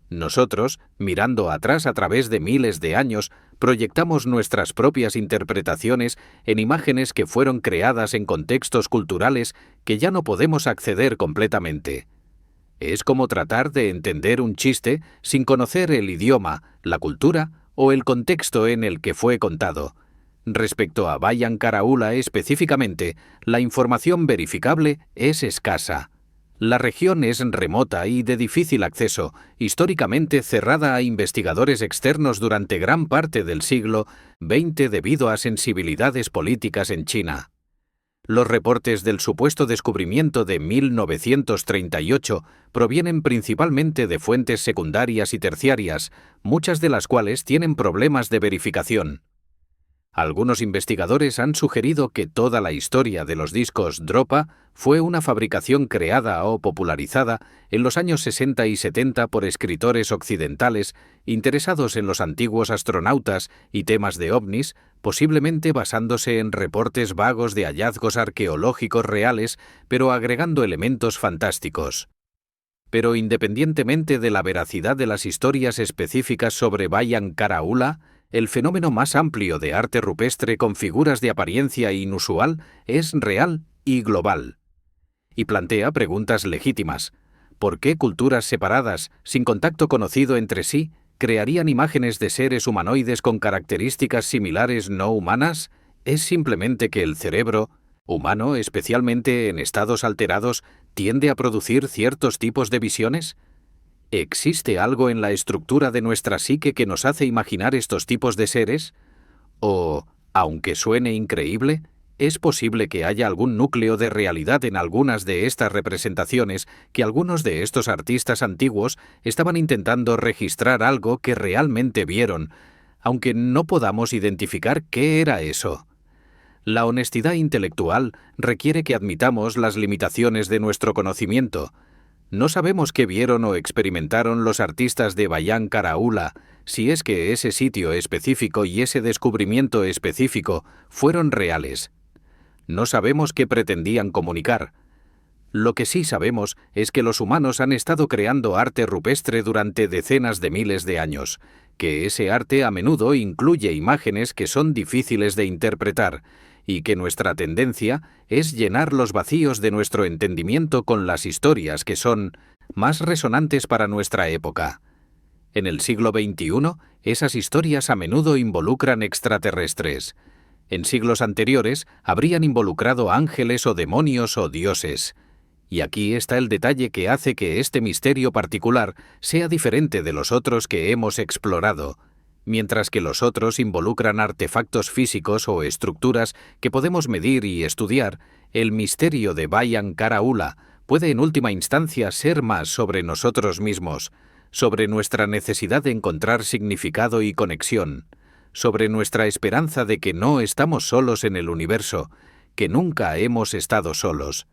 Nosotros, mirando atrás a través de miles de años, proyectamos nuestras propias interpretaciones en imágenes que fueron creadas en contextos culturales que ya no podemos acceder completamente. Es como tratar de entender un chiste sin conocer el idioma, la cultura o el contexto en el que fue contado. Respecto a Bayan Karaula específicamente, la información verificable es escasa. La región es remota y de difícil acceso, históricamente cerrada a investigadores externos durante gran parte del siglo XX debido a sensibilidades políticas en China. Los reportes del supuesto descubrimiento de 1938 provienen principalmente de fuentes secundarias y terciarias, muchas de las cuales tienen problemas de verificación. Algunos investigadores han sugerido que toda la historia de los discos Dropa fue una fabricación creada o popularizada en los años 60 y 70 por escritores occidentales interesados en los antiguos astronautas y temas de ovnis, posiblemente basándose en reportes vagos de hallazgos arqueológicos reales, pero agregando elementos fantásticos. Pero independientemente de la veracidad de las historias específicas sobre Bayan Karaula, el fenómeno más amplio de arte rupestre con figuras de apariencia inusual es real y global. Y plantea preguntas legítimas. ¿Por qué culturas separadas, sin contacto conocido entre sí, crearían imágenes de seres humanoides con características similares no humanas? ¿Es simplemente que el cerebro humano, especialmente en estados alterados, tiende a producir ciertos tipos de visiones? ¿Existe algo en la estructura de nuestra psique que nos hace imaginar estos tipos de seres? O, aunque suene increíble, ¿es posible que haya algún núcleo de realidad en algunas de estas representaciones que algunos de estos artistas antiguos estaban intentando registrar algo que realmente vieron, aunque no podamos identificar qué era eso? La honestidad intelectual requiere que admitamos las limitaciones de nuestro conocimiento. No sabemos qué vieron o experimentaron los artistas de Bayan Karaula, si es que ese sitio específico y ese descubrimiento específico fueron reales. No sabemos qué pretendían comunicar. Lo que sí sabemos es que los humanos han estado creando arte rupestre durante decenas de miles de años, que ese arte a menudo incluye imágenes que son difíciles de interpretar, y que nuestra tendencia es llenar los vacíos de nuestro entendimiento con las historias que son más resonantes para nuestra época. En el siglo XXI, esas historias a menudo involucran extraterrestres. En siglos anteriores, habrían involucrado ángeles o demonios o dioses. Y aquí está el detalle que hace que este misterio particular sea diferente de los otros que hemos explorado. Mientras que los otros involucran artefactos físicos o estructuras que podemos medir y estudiar, el misterio de Bayan Karaula puede en última instancia ser más sobre nosotros mismos, sobre nuestra necesidad de encontrar significado y conexión, sobre nuestra esperanza de que no estamos solos en el universo, que nunca hemos estado solos.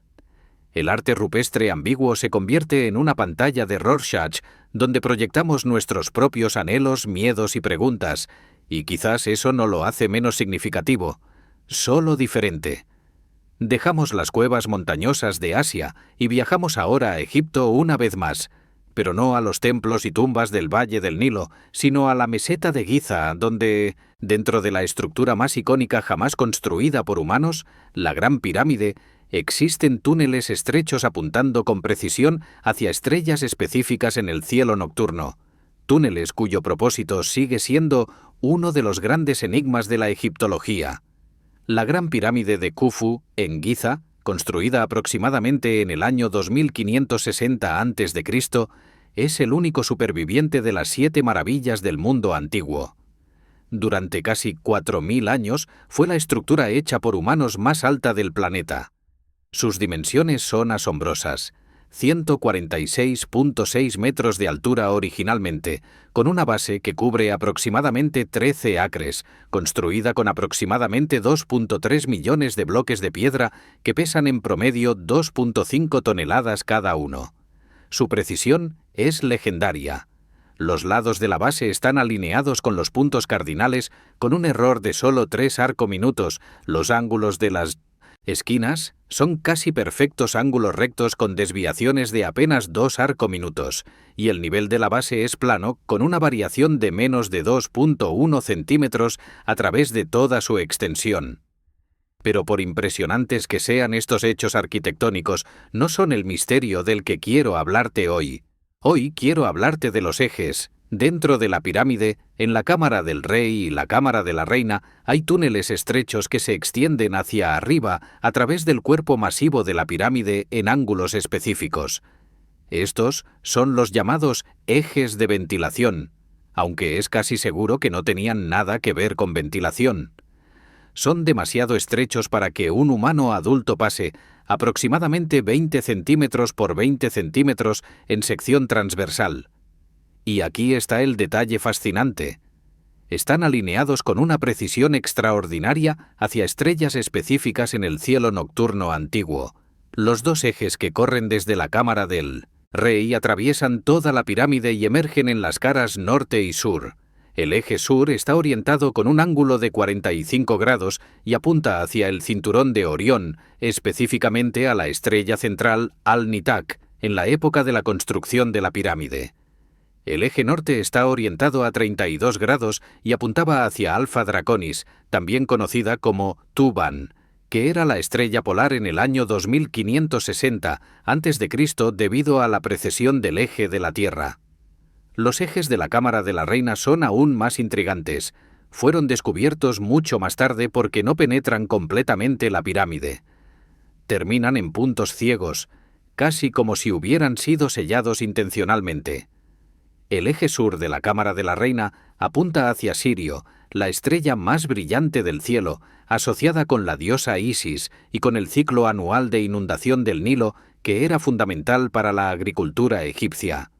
El arte rupestre ambiguo se convierte en una pantalla de Rorschach donde proyectamos nuestros propios anhelos, miedos y preguntas, y quizás eso no lo hace menos significativo, solo diferente. Dejamos las cuevas montañosas de Asia y viajamos ahora a Egipto una vez más, pero no a los templos y tumbas del Valle del Nilo, sino a la meseta de Giza, donde, dentro de la estructura más icónica jamás construida por humanos, la Gran Pirámide, existen túneles estrechos apuntando con precisión hacia estrellas específicas en el cielo nocturno, túneles cuyo propósito sigue siendo uno de los grandes enigmas de la egiptología. La Gran Pirámide de Khufu, en Giza, construida aproximadamente en el año 2560 a.C., es el único superviviente de las 7 maravillas del mundo antiguo. Durante casi 4000 años fue la estructura hecha por humanos más alta del planeta. Sus dimensiones son asombrosas, 146.6 metros de altura originalmente, con una base que cubre aproximadamente 13 acres, construida con aproximadamente 2.3 millones de bloques de piedra que pesan en promedio 2.5 toneladas cada uno. Su precisión es legendaria. Los lados de la base están alineados con los puntos cardinales con un error de solo 3 arcominutos. Los ángulos de las esquinas son casi perfectos ángulos rectos con desviaciones de apenas 2 arcominutos, y el nivel de la base es plano con una variación de menos de 2.1 centímetros a través de toda su extensión. Pero por impresionantes que sean estos hechos arquitectónicos, no son el misterio del que quiero hablarte hoy. Hoy quiero hablarte de los ejes, Dentro de la pirámide, en la cámara del rey y la cámara de la reina, hay túneles estrechos que se extienden hacia arriba a través del cuerpo masivo de la pirámide en ángulos específicos. Estos son los llamados ejes de ventilación, aunque es casi seguro que no tenían nada que ver con ventilación. Son demasiado estrechos para que un humano adulto pase, aproximadamente 20 centímetros por 20 centímetros en sección transversal. Y aquí está el detalle fascinante. Están alineados con una precisión extraordinaria hacia estrellas específicas en el cielo nocturno antiguo. Los dos ejes que corren desde la cámara del rey atraviesan toda la pirámide y emergen en las caras norte y sur. El eje sur está orientado con un ángulo de 45 grados y apunta hacia el cinturón de Orión, específicamente a la estrella central Al-Nitak, en la época de la construcción de la pirámide. El eje norte está orientado a 32 grados y apuntaba hacia Alfa Draconis, también conocida como Tuban, que era la estrella polar en el año 2560 a.C. debido a la precesión del eje de la Tierra. Los ejes de la cámara de la reina son aún más intrigantes. Fueron descubiertos mucho más tarde porque no penetran completamente la pirámide. Terminan en puntos ciegos, casi como si hubieran sido sellados intencionalmente. El eje sur de la cámara de la reina apunta hacia Sirio, la estrella más brillante del cielo, asociada con la diosa Isis y con el ciclo anual de inundación del Nilo, que era fundamental para la agricultura egipcia.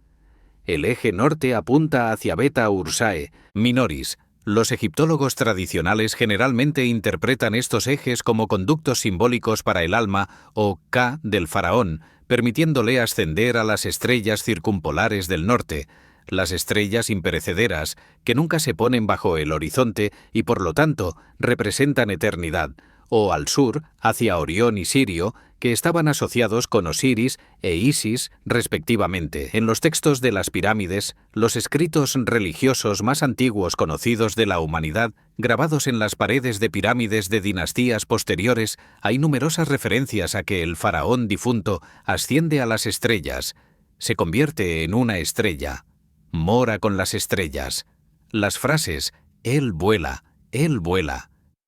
El eje norte apunta hacia Beta Ursae Minoris. Los egiptólogos tradicionales generalmente interpretan estos ejes como conductos simbólicos para el alma o Ka del faraón, permitiéndole ascender a las estrellas circumpolares del norte, las estrellas imperecederas, que nunca se ponen bajo el horizonte y por lo tanto representan eternidad, o al sur, hacia Orión y Sirio, que estaban asociados con Osiris e Isis respectivamente. En los textos de las pirámides, los escritos religiosos más antiguos conocidos de la humanidad, grabados en las paredes de pirámides de dinastías posteriores, hay numerosas referencias a que el faraón difunto asciende a las estrellas, se convierte en una estrella, mora con las estrellas. Las frases él vuela,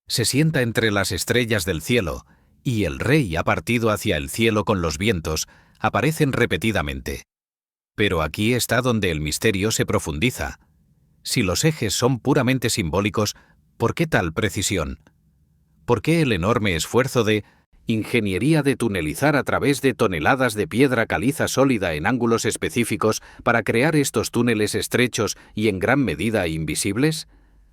se sienta entre las estrellas del cielo, y el rey ha partido hacia el cielo con los vientos, aparecen repetidamente. Pero aquí está donde el misterio se profundiza. Si los ejes son puramente simbólicos, ¿por qué tal precisión? ¿Por qué el enorme esfuerzo de ingeniería de tunelizar a través de toneladas de piedra caliza sólida en ángulos específicos para crear estos túneles estrechos y en gran medida invisibles?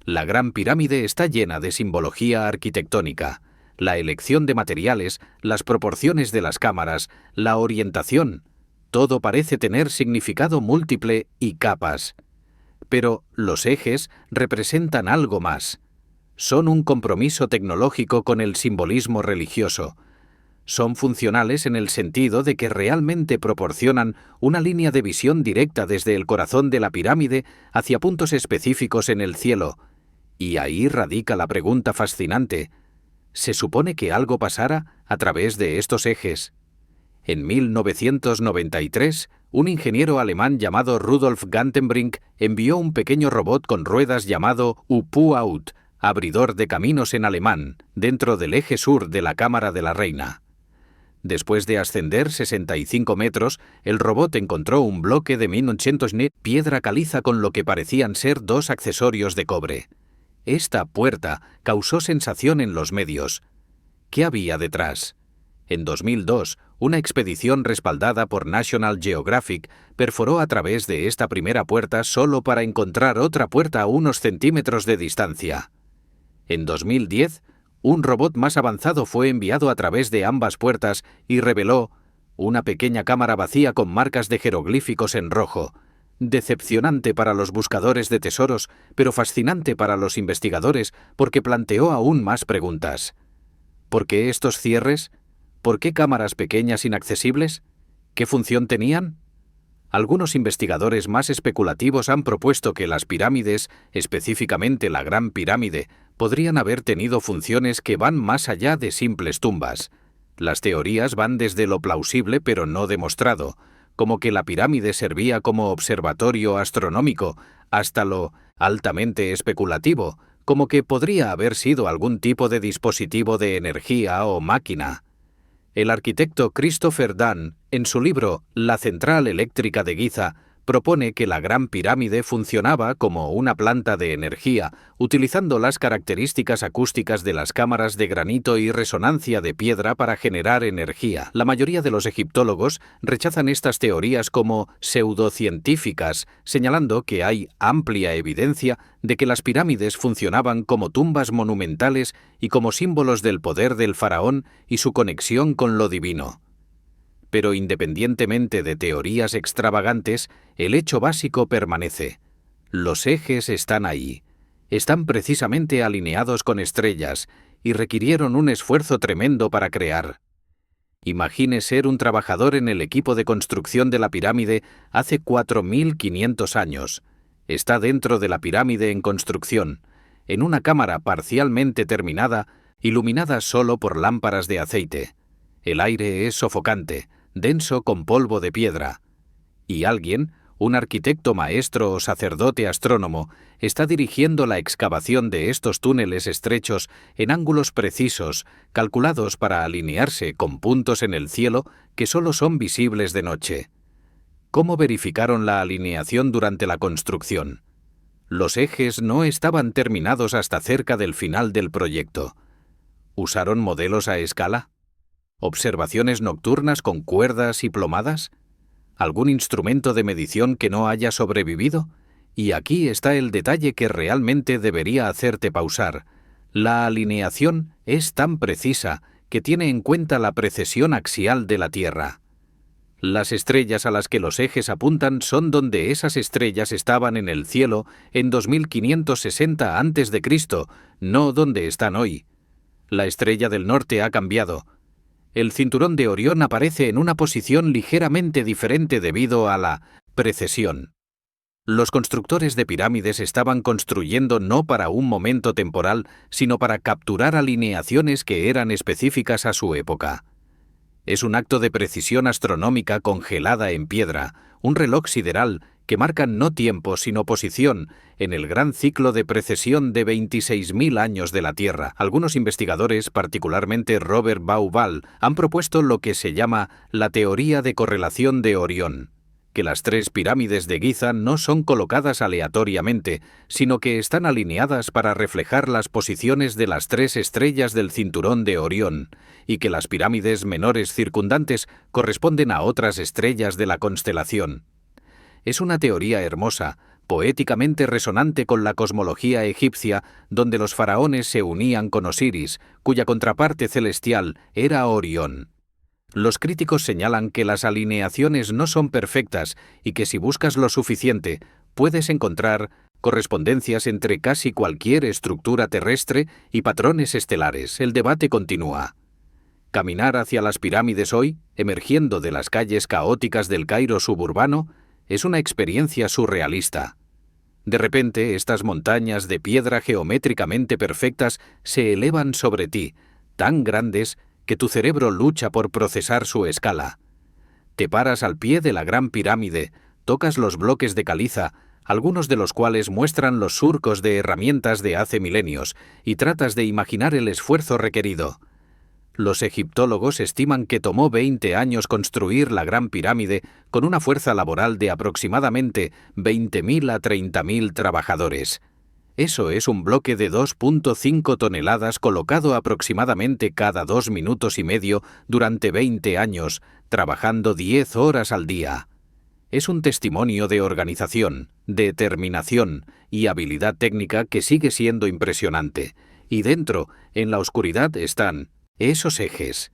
La Gran Pirámide está llena de simbología arquitectónica. La elección de materiales, las proporciones de las cámaras, la orientación, todo parece tener significado múltiple y capas. Pero los ejes representan algo más. Son un compromiso tecnológico con el simbolismo religioso. Son funcionales en el sentido de que realmente proporcionan una línea de visión directa desde el corazón de la pirámide hacia puntos específicos en el cielo. Y ahí radica la pregunta fascinante. ¿Se supone que algo pasara a través de estos ejes? En 1993, un ingeniero alemán llamado Rudolf Gantenbrink envió un pequeño robot con ruedas llamado U-Pu-Out, abridor de caminos en alemán, dentro del eje sur de la cámara de la reina. Después de ascender 65 metros, el robot encontró un bloque de 1900 piedra caliza con lo que parecían ser dos accesorios de cobre. Esta puerta causó sensación en los medios. ¿Qué había detrás? En 2002, una expedición respaldada por National Geographic perforó a través de esta primera puerta solo para encontrar otra puerta a unos centímetros de distancia. En 2010, un robot más avanzado fue enviado a través de ambas puertas y reveló una pequeña cámara vacía con marcas de jeroglíficos en rojo. Decepcionante para los buscadores de tesoros, pero fascinante para los investigadores porque planteó aún más preguntas. ¿Por qué estos cierres? ¿Por qué cámaras pequeñas inaccesibles? ¿Qué función tenían? Algunos investigadores más especulativos han propuesto que las pirámides, específicamente la Gran Pirámide, podrían haber tenido funciones que van más allá de simples tumbas. Las teorías van desde lo plausible pero no demostrado, como que la pirámide servía como observatorio astronómico, hasta lo altamente especulativo, como que podría haber sido algún tipo de dispositivo de energía o máquina. El arquitecto Christopher Dunn, en su libro La central eléctrica de Giza, propone que la Gran Pirámide funcionaba como una planta de energía, utilizando las características acústicas de las cámaras de granito y resonancia de piedra para generar energía. La mayoría de los egiptólogos rechazan estas teorías como pseudocientíficas, señalando que hay amplia evidencia de que las pirámides funcionaban como tumbas monumentales y como símbolos del poder del faraón y su conexión con lo divino. Pero independientemente de teorías extravagantes, el hecho básico permanece. Los ejes están ahí. Están precisamente alineados con estrellas y requirieron un esfuerzo tremendo para crear. Imagine ser un trabajador en el equipo de construcción de la pirámide hace 4.500 años. Está dentro de la pirámide en construcción, en una cámara parcialmente terminada, iluminada solo por lámparas de aceite. El aire es sofocante, denso con polvo de piedra. Y alguien, un arquitecto maestro o sacerdote astrónomo, está dirigiendo la excavación de estos túneles estrechos en ángulos precisos, calculados para alinearse con puntos en el cielo que solo son visibles de noche. ¿Cómo verificaron la alineación durante la construcción? Los ejes no estaban terminados hasta cerca del final del proyecto. ¿Usaron modelos a escala? ¿Observaciones nocturnas con cuerdas y plomadas? ¿Algún instrumento de medición que no haya sobrevivido? Y aquí está el detalle que realmente debería hacerte pausar. La alineación es tan precisa que tiene en cuenta la precesión axial de la Tierra. Las estrellas a las que los ejes apuntan son donde esas estrellas estaban en el cielo en 2560 a.C., no donde están hoy. La estrella del norte ha cambiado. El cinturón de Orión aparece en una posición ligeramente diferente debido a la precesión. Los constructores de pirámides estaban construyendo no para un momento temporal, sino para capturar alineaciones que eran específicas a su época. Es un acto de precisión astronómica congelada en piedra, un reloj sideral que marca no tiempo sino posición en el gran ciclo de precesión de 26.000 años de la Tierra. Algunos investigadores, particularmente Robert Bauval, han propuesto lo que se llama la teoría de correlación de Orión, que las tres pirámides de Giza no son colocadas aleatoriamente, sino que están alineadas para reflejar las posiciones de las tres estrellas del cinturón de Orión, y que las pirámides menores circundantes corresponden a otras estrellas de la constelación. Es una teoría hermosa, poéticamente resonante con la cosmología egipcia, donde los faraones se unían con Osiris, cuya contraparte celestial era Orión. Los críticos señalan que las alineaciones no son perfectas y que si buscas lo suficiente, puedes encontrar correspondencias entre casi cualquier estructura terrestre y patrones estelares. El debate continúa. Caminar hacia las pirámides hoy, emergiendo de las calles caóticas del Cairo suburbano, es una experiencia surrealista. De repente, estas montañas de piedra geométricamente perfectas se elevan sobre ti, tan grandes que tu cerebro lucha por procesar su escala. Te paras al pie de la Gran Pirámide, tocas los bloques de caliza, algunos de los cuales muestran los surcos de herramientas de hace milenios, y tratas de imaginar el esfuerzo requerido. Los egiptólogos estiman que tomó 20 años construir la Gran Pirámide con una fuerza laboral de aproximadamente 20.000 a 30.000 trabajadores. Eso es un bloque de 2.5 toneladas colocado aproximadamente cada 2 minutos y medio durante 20 años, trabajando 10 horas al día. Es un testimonio de organización, determinación y habilidad técnica que sigue siendo impresionante. Y dentro, en la oscuridad, están esos ejes,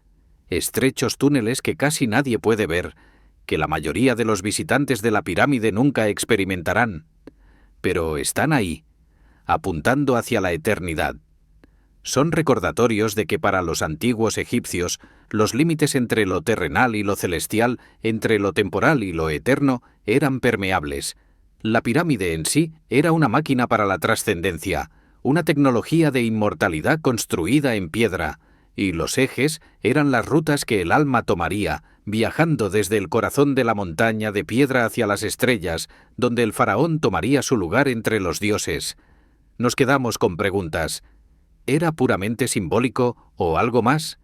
estrechos túneles que casi nadie puede ver, que la mayoría de los visitantes de la pirámide nunca experimentarán. Pero están ahí, apuntando hacia la eternidad. Son recordatorios de que para los antiguos egipcios, los límites entre lo terrenal y lo celestial, entre lo temporal y lo eterno, eran permeables. La pirámide en sí era una máquina para la trascendencia, una tecnología de inmortalidad construida en piedra, y los ejes eran las rutas que el alma tomaría viajando desde el corazón de la montaña de piedra hacia las estrellas, donde el faraón tomaría su lugar entre los dioses. Nos quedamos con preguntas. ¿Era puramente simbólico o algo más?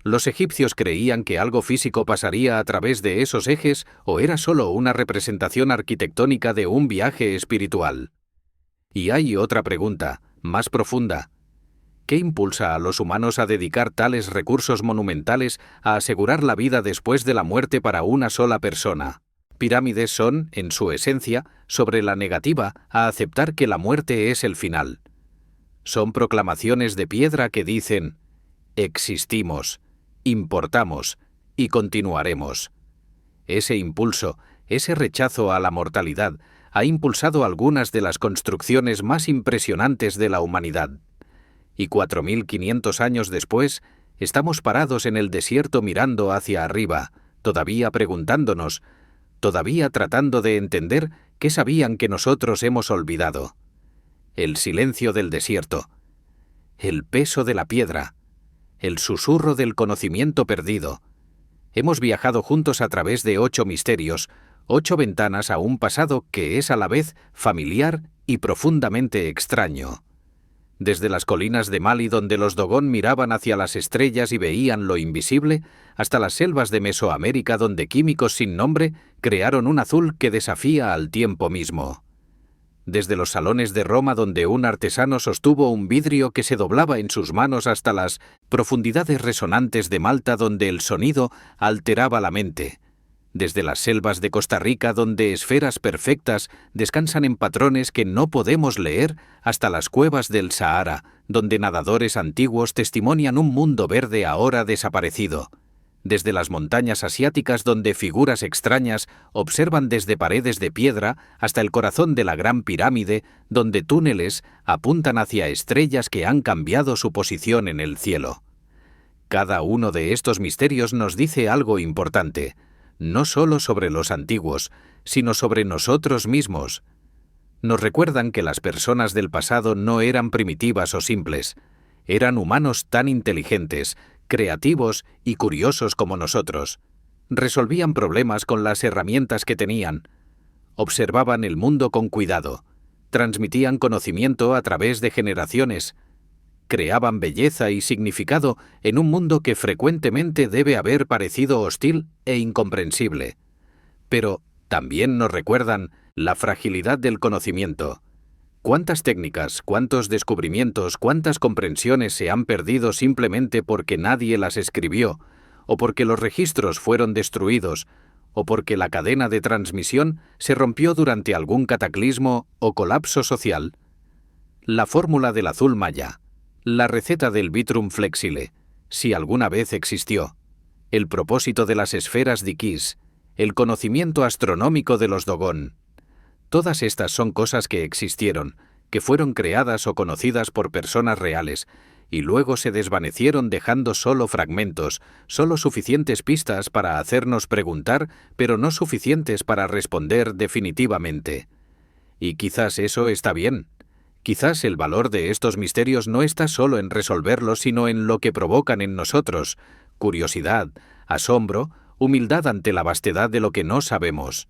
¿Los egipcios creían que algo físico pasaría a través de esos ejes o era solo una representación arquitectónica de un viaje espiritual? Y hay otra pregunta, más profunda. ¿Qué impulsa a los humanos a dedicar tales recursos monumentales a asegurar la vida después de la muerte para una sola persona? Pirámides son, en su esencia, sobre la negativa a aceptar que la muerte es el final. Son proclamaciones de piedra que dicen: existimos, importamos y continuaremos. Ese impulso, ese rechazo a la mortalidad, ha impulsado algunas de las construcciones más impresionantes de la humanidad. Y 4.500 años después, estamos parados en el desierto mirando hacia arriba, todavía preguntándonos, todavía tratando de entender qué sabían que nosotros hemos olvidado. El silencio del desierto, el peso de la piedra, el susurro del conocimiento perdido. Hemos viajado juntos a través de 8 misterios, 8 ventanas a un pasado que es a la vez familiar y profundamente extraño. Desde las colinas de Mali donde los Dogon miraban hacia las estrellas y veían lo invisible, hasta las selvas de Mesoamérica donde químicos sin nombre crearon un azul que desafía al tiempo mismo. Desde los salones de Roma donde un artesano sostuvo un vidrio que se doblaba en sus manos hasta las profundidades resonantes de Malta donde el sonido alteraba la mente. Desde las selvas de Costa Rica donde esferas perfectas descansan en patrones que no podemos leer, hasta las cuevas del Sahara, donde nadadores antiguos testimonian un mundo verde ahora desaparecido. Desde las montañas asiáticas donde figuras extrañas observan desde paredes de piedra hasta el corazón de la Gran Pirámide, donde túneles apuntan hacia estrellas que han cambiado su posición en el cielo. Cada uno de estos misterios nos dice algo importante, no solo sobre los antiguos, sino sobre nosotros mismos. Nos recuerdan que las personas del pasado no eran primitivas o simples, eran humanos tan inteligentes, creativos y curiosos como nosotros. Resolvían problemas con las herramientas que tenían, observaban el mundo con cuidado, transmitían conocimiento a través de generaciones, creaban belleza y significado en un mundo que frecuentemente debe haber parecido hostil e incomprensible. Pero también nos recuerdan la fragilidad del conocimiento. ¿Cuántas técnicas, cuántos descubrimientos, cuántas comprensiones se han perdido simplemente porque nadie las escribió, o porque los registros fueron destruidos, o porque la cadena de transmisión se rompió durante algún cataclismo o colapso social? La fórmula del azul maya, la receta del vitrum flexile, si alguna vez existió, el propósito de las esferas Dikis, el conocimiento astronómico de los Dogon. Todas estas son cosas que existieron, que fueron creadas o conocidas por personas reales, y luego se desvanecieron dejando solo fragmentos, solo suficientes pistas para hacernos preguntar, pero no suficientes para responder definitivamente. Y quizás eso está bien. Quizás el valor de estos misterios no está solo en resolverlos, sino en lo que provocan en nosotros: curiosidad, asombro, humildad ante la vastedad de lo que no sabemos.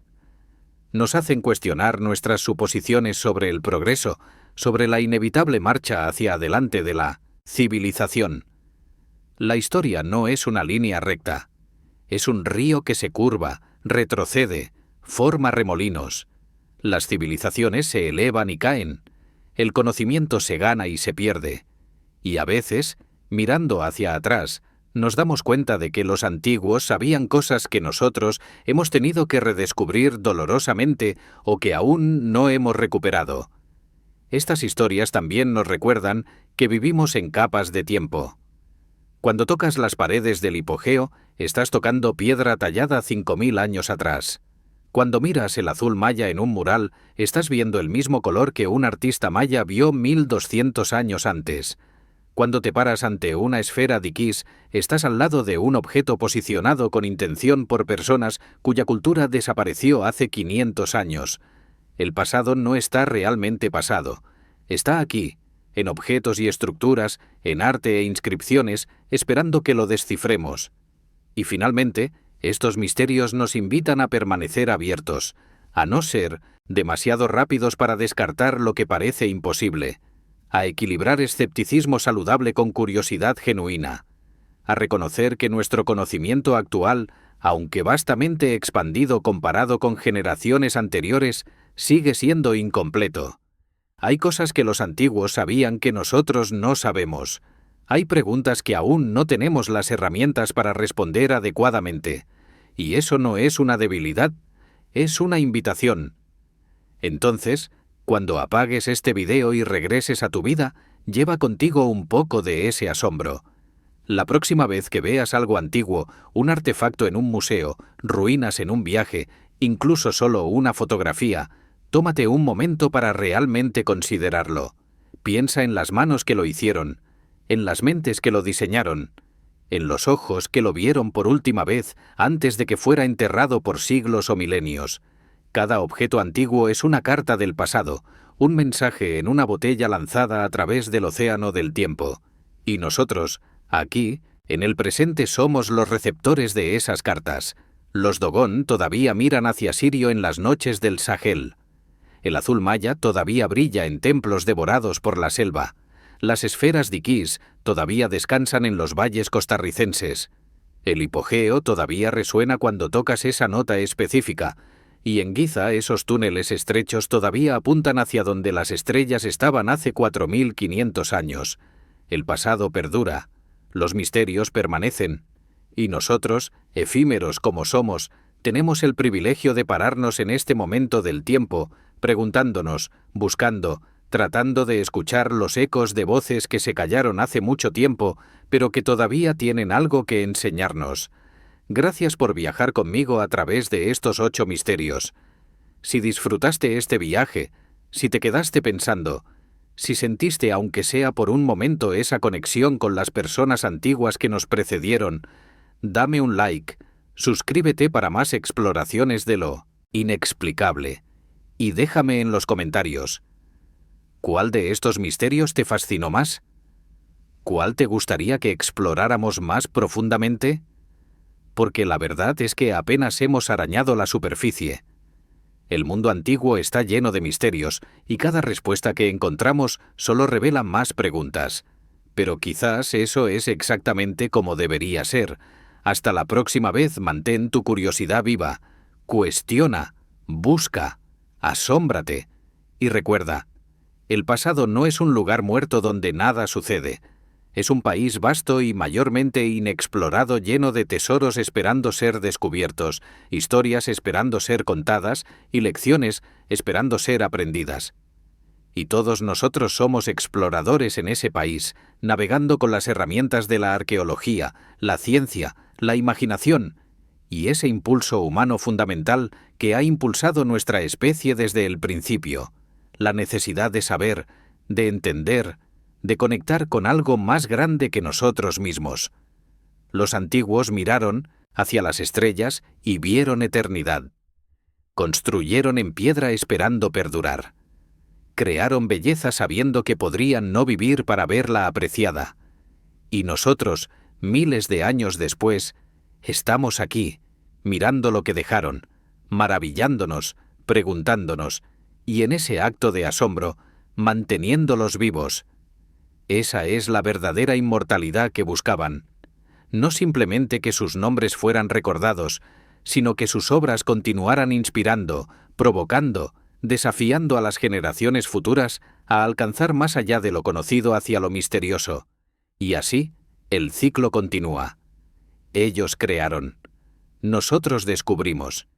Nos hacen cuestionar nuestras suposiciones sobre el progreso, sobre la inevitable marcha hacia adelante de la civilización. La historia no es una línea recta. Es un río que se curva, retrocede, forma remolinos. Las civilizaciones se elevan y caen. El conocimiento se gana y se pierde. Y a veces, mirando hacia atrás, nos damos cuenta de que los antiguos sabían cosas que nosotros hemos tenido que redescubrir dolorosamente o que aún no hemos recuperado. Estas historias también nos recuerdan que vivimos en capas de tiempo. Cuando tocas las paredes del hipogeo, estás tocando piedra tallada 5.000 años atrás. Cuando miras el azul maya en un mural, estás viendo el mismo color que un artista maya vio 1.200 años antes. Cuando te paras ante una esfera Dikis, estás al lado de un objeto posicionado con intención por personas cuya cultura desapareció hace 500 años. El pasado no está realmente pasado. Está aquí, en objetos y estructuras, en arte e inscripciones, esperando que lo descifremos. Y finalmente, Estos misterios nos invitan a permanecer abiertos, a no ser demasiado rápidos para descartar lo que parece imposible, a equilibrar escepticismo saludable con curiosidad genuina, a reconocer que nuestro conocimiento actual, aunque vastamente expandido comparado con generaciones anteriores, sigue siendo incompleto. Hay cosas que los antiguos sabían que nosotros no sabemos. Hay preguntas que aún no tenemos las herramientas para responder adecuadamente. Y eso no es una debilidad, es una invitación. Entonces, cuando apagues este video y regreses a tu vida, lleva contigo un poco de ese asombro. La próxima vez que veas algo antiguo, un artefacto en un museo, ruinas en un viaje, incluso solo una fotografía, tómate un momento para realmente considerarlo. Piensa en las manos que lo hicieron, en las mentes que lo diseñaron, en los ojos que lo vieron por última vez antes de que fuera enterrado por siglos o milenios. Cada objeto antiguo es una carta del pasado, un mensaje en una botella lanzada a través del océano del tiempo. Y nosotros, aquí, en el presente, somos los receptores de esas cartas. Los Dogon todavía miran hacia Sirio en las noches del Sahel. El azul maya todavía brilla en templos devorados por la selva. Las esferas diquís todavía descansan en los valles costarricenses. El hipogeo todavía resuena cuando tocas esa nota específica, y en Giza esos túneles estrechos todavía apuntan hacia donde las estrellas estaban hace 4500 años. El pasado perdura, los misterios permanecen, y nosotros, efímeros como somos, tenemos el privilegio de pararnos en este momento del tiempo, preguntándonos, buscando, tratando de escuchar los ecos de voces que se callaron hace mucho tiempo, pero que todavía tienen algo que enseñarnos. Gracias por viajar conmigo a través de estos 8 misterios. Si disfrutaste este viaje, si te quedaste pensando, si sentiste aunque sea por un momento esa conexión con las personas antiguas que nos precedieron, dame un like, suscríbete para más exploraciones de lo inexplicable y déjame en los comentarios. ¿Cuál de estos misterios te fascinó más? ¿Cuál te gustaría que exploráramos más profundamente? Porque la verdad es que apenas hemos arañado la superficie. El mundo antiguo está lleno de misterios, y cada respuesta que encontramos solo revela más preguntas. Pero quizás eso es exactamente como debería ser. Hasta la próxima vez, mantén tu curiosidad viva. Cuestiona, busca, asómbrate. Y recuerda, el pasado no es un lugar muerto donde nada sucede. Es un país vasto y mayormente inexplorado, lleno de tesoros esperando ser descubiertos, historias esperando ser contadas y lecciones esperando ser aprendidas. Y todos nosotros somos exploradores en ese país, navegando con las herramientas de la arqueología, la ciencia, la imaginación y ese impulso humano fundamental que ha impulsado nuestra especie desde el principio, la necesidad de saber, de entender, de conectar con algo más grande que nosotros mismos. Los antiguos miraron hacia las estrellas y vieron eternidad. Construyeron en piedra esperando perdurar. Crearon belleza sabiendo que podrían no vivir para verla apreciada. Y nosotros, miles de años después, estamos aquí, mirando lo que dejaron, maravillándonos, preguntándonos, y en ese acto de asombro, manteniéndolos vivos. Esa es la verdadera inmortalidad que buscaban. No simplemente que sus nombres fueran recordados, sino que sus obras continuaran inspirando, provocando, desafiando a las generaciones futuras a alcanzar más allá de lo conocido hacia lo misterioso. Y así, el ciclo continúa. Ellos crearon. Nosotros descubrimos.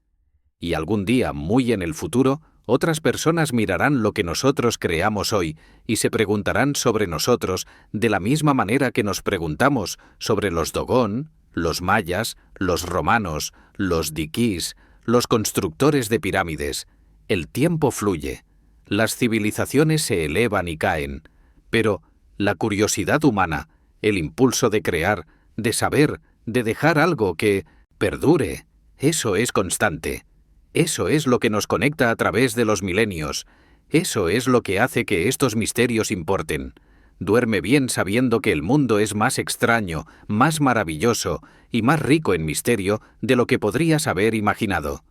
Y algún día, muy en el futuro, otras personas mirarán lo que nosotros creamos hoy y se preguntarán sobre nosotros de la misma manera que nos preguntamos sobre los Dogon, los mayas, los romanos, los diquís, los constructores de pirámides. El tiempo fluye, las civilizaciones se elevan y caen, pero la curiosidad humana, el impulso de crear, de saber, de dejar algo que perdure, eso es constante. Eso es lo que nos conecta a través de los milenios. Eso es lo que hace que estos misterios importen. duerme bien sabiendo que el mundo es más extraño, más maravilloso y más rico en misterio de lo que podrías haber imaginado.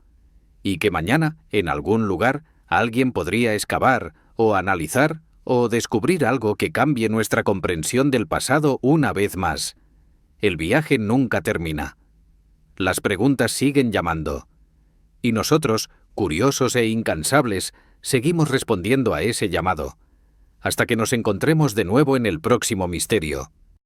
Y que mañana, en algún lugar, alguien podría excavar, o analizar, o descubrir algo que cambie nuestra comprensión del pasado una vez más. El viaje nunca termina. Las preguntas siguen llamando. Y nosotros, curiosos e incansables, seguimos respondiendo a ese llamado, hasta que nos encontremos de nuevo en el próximo misterio.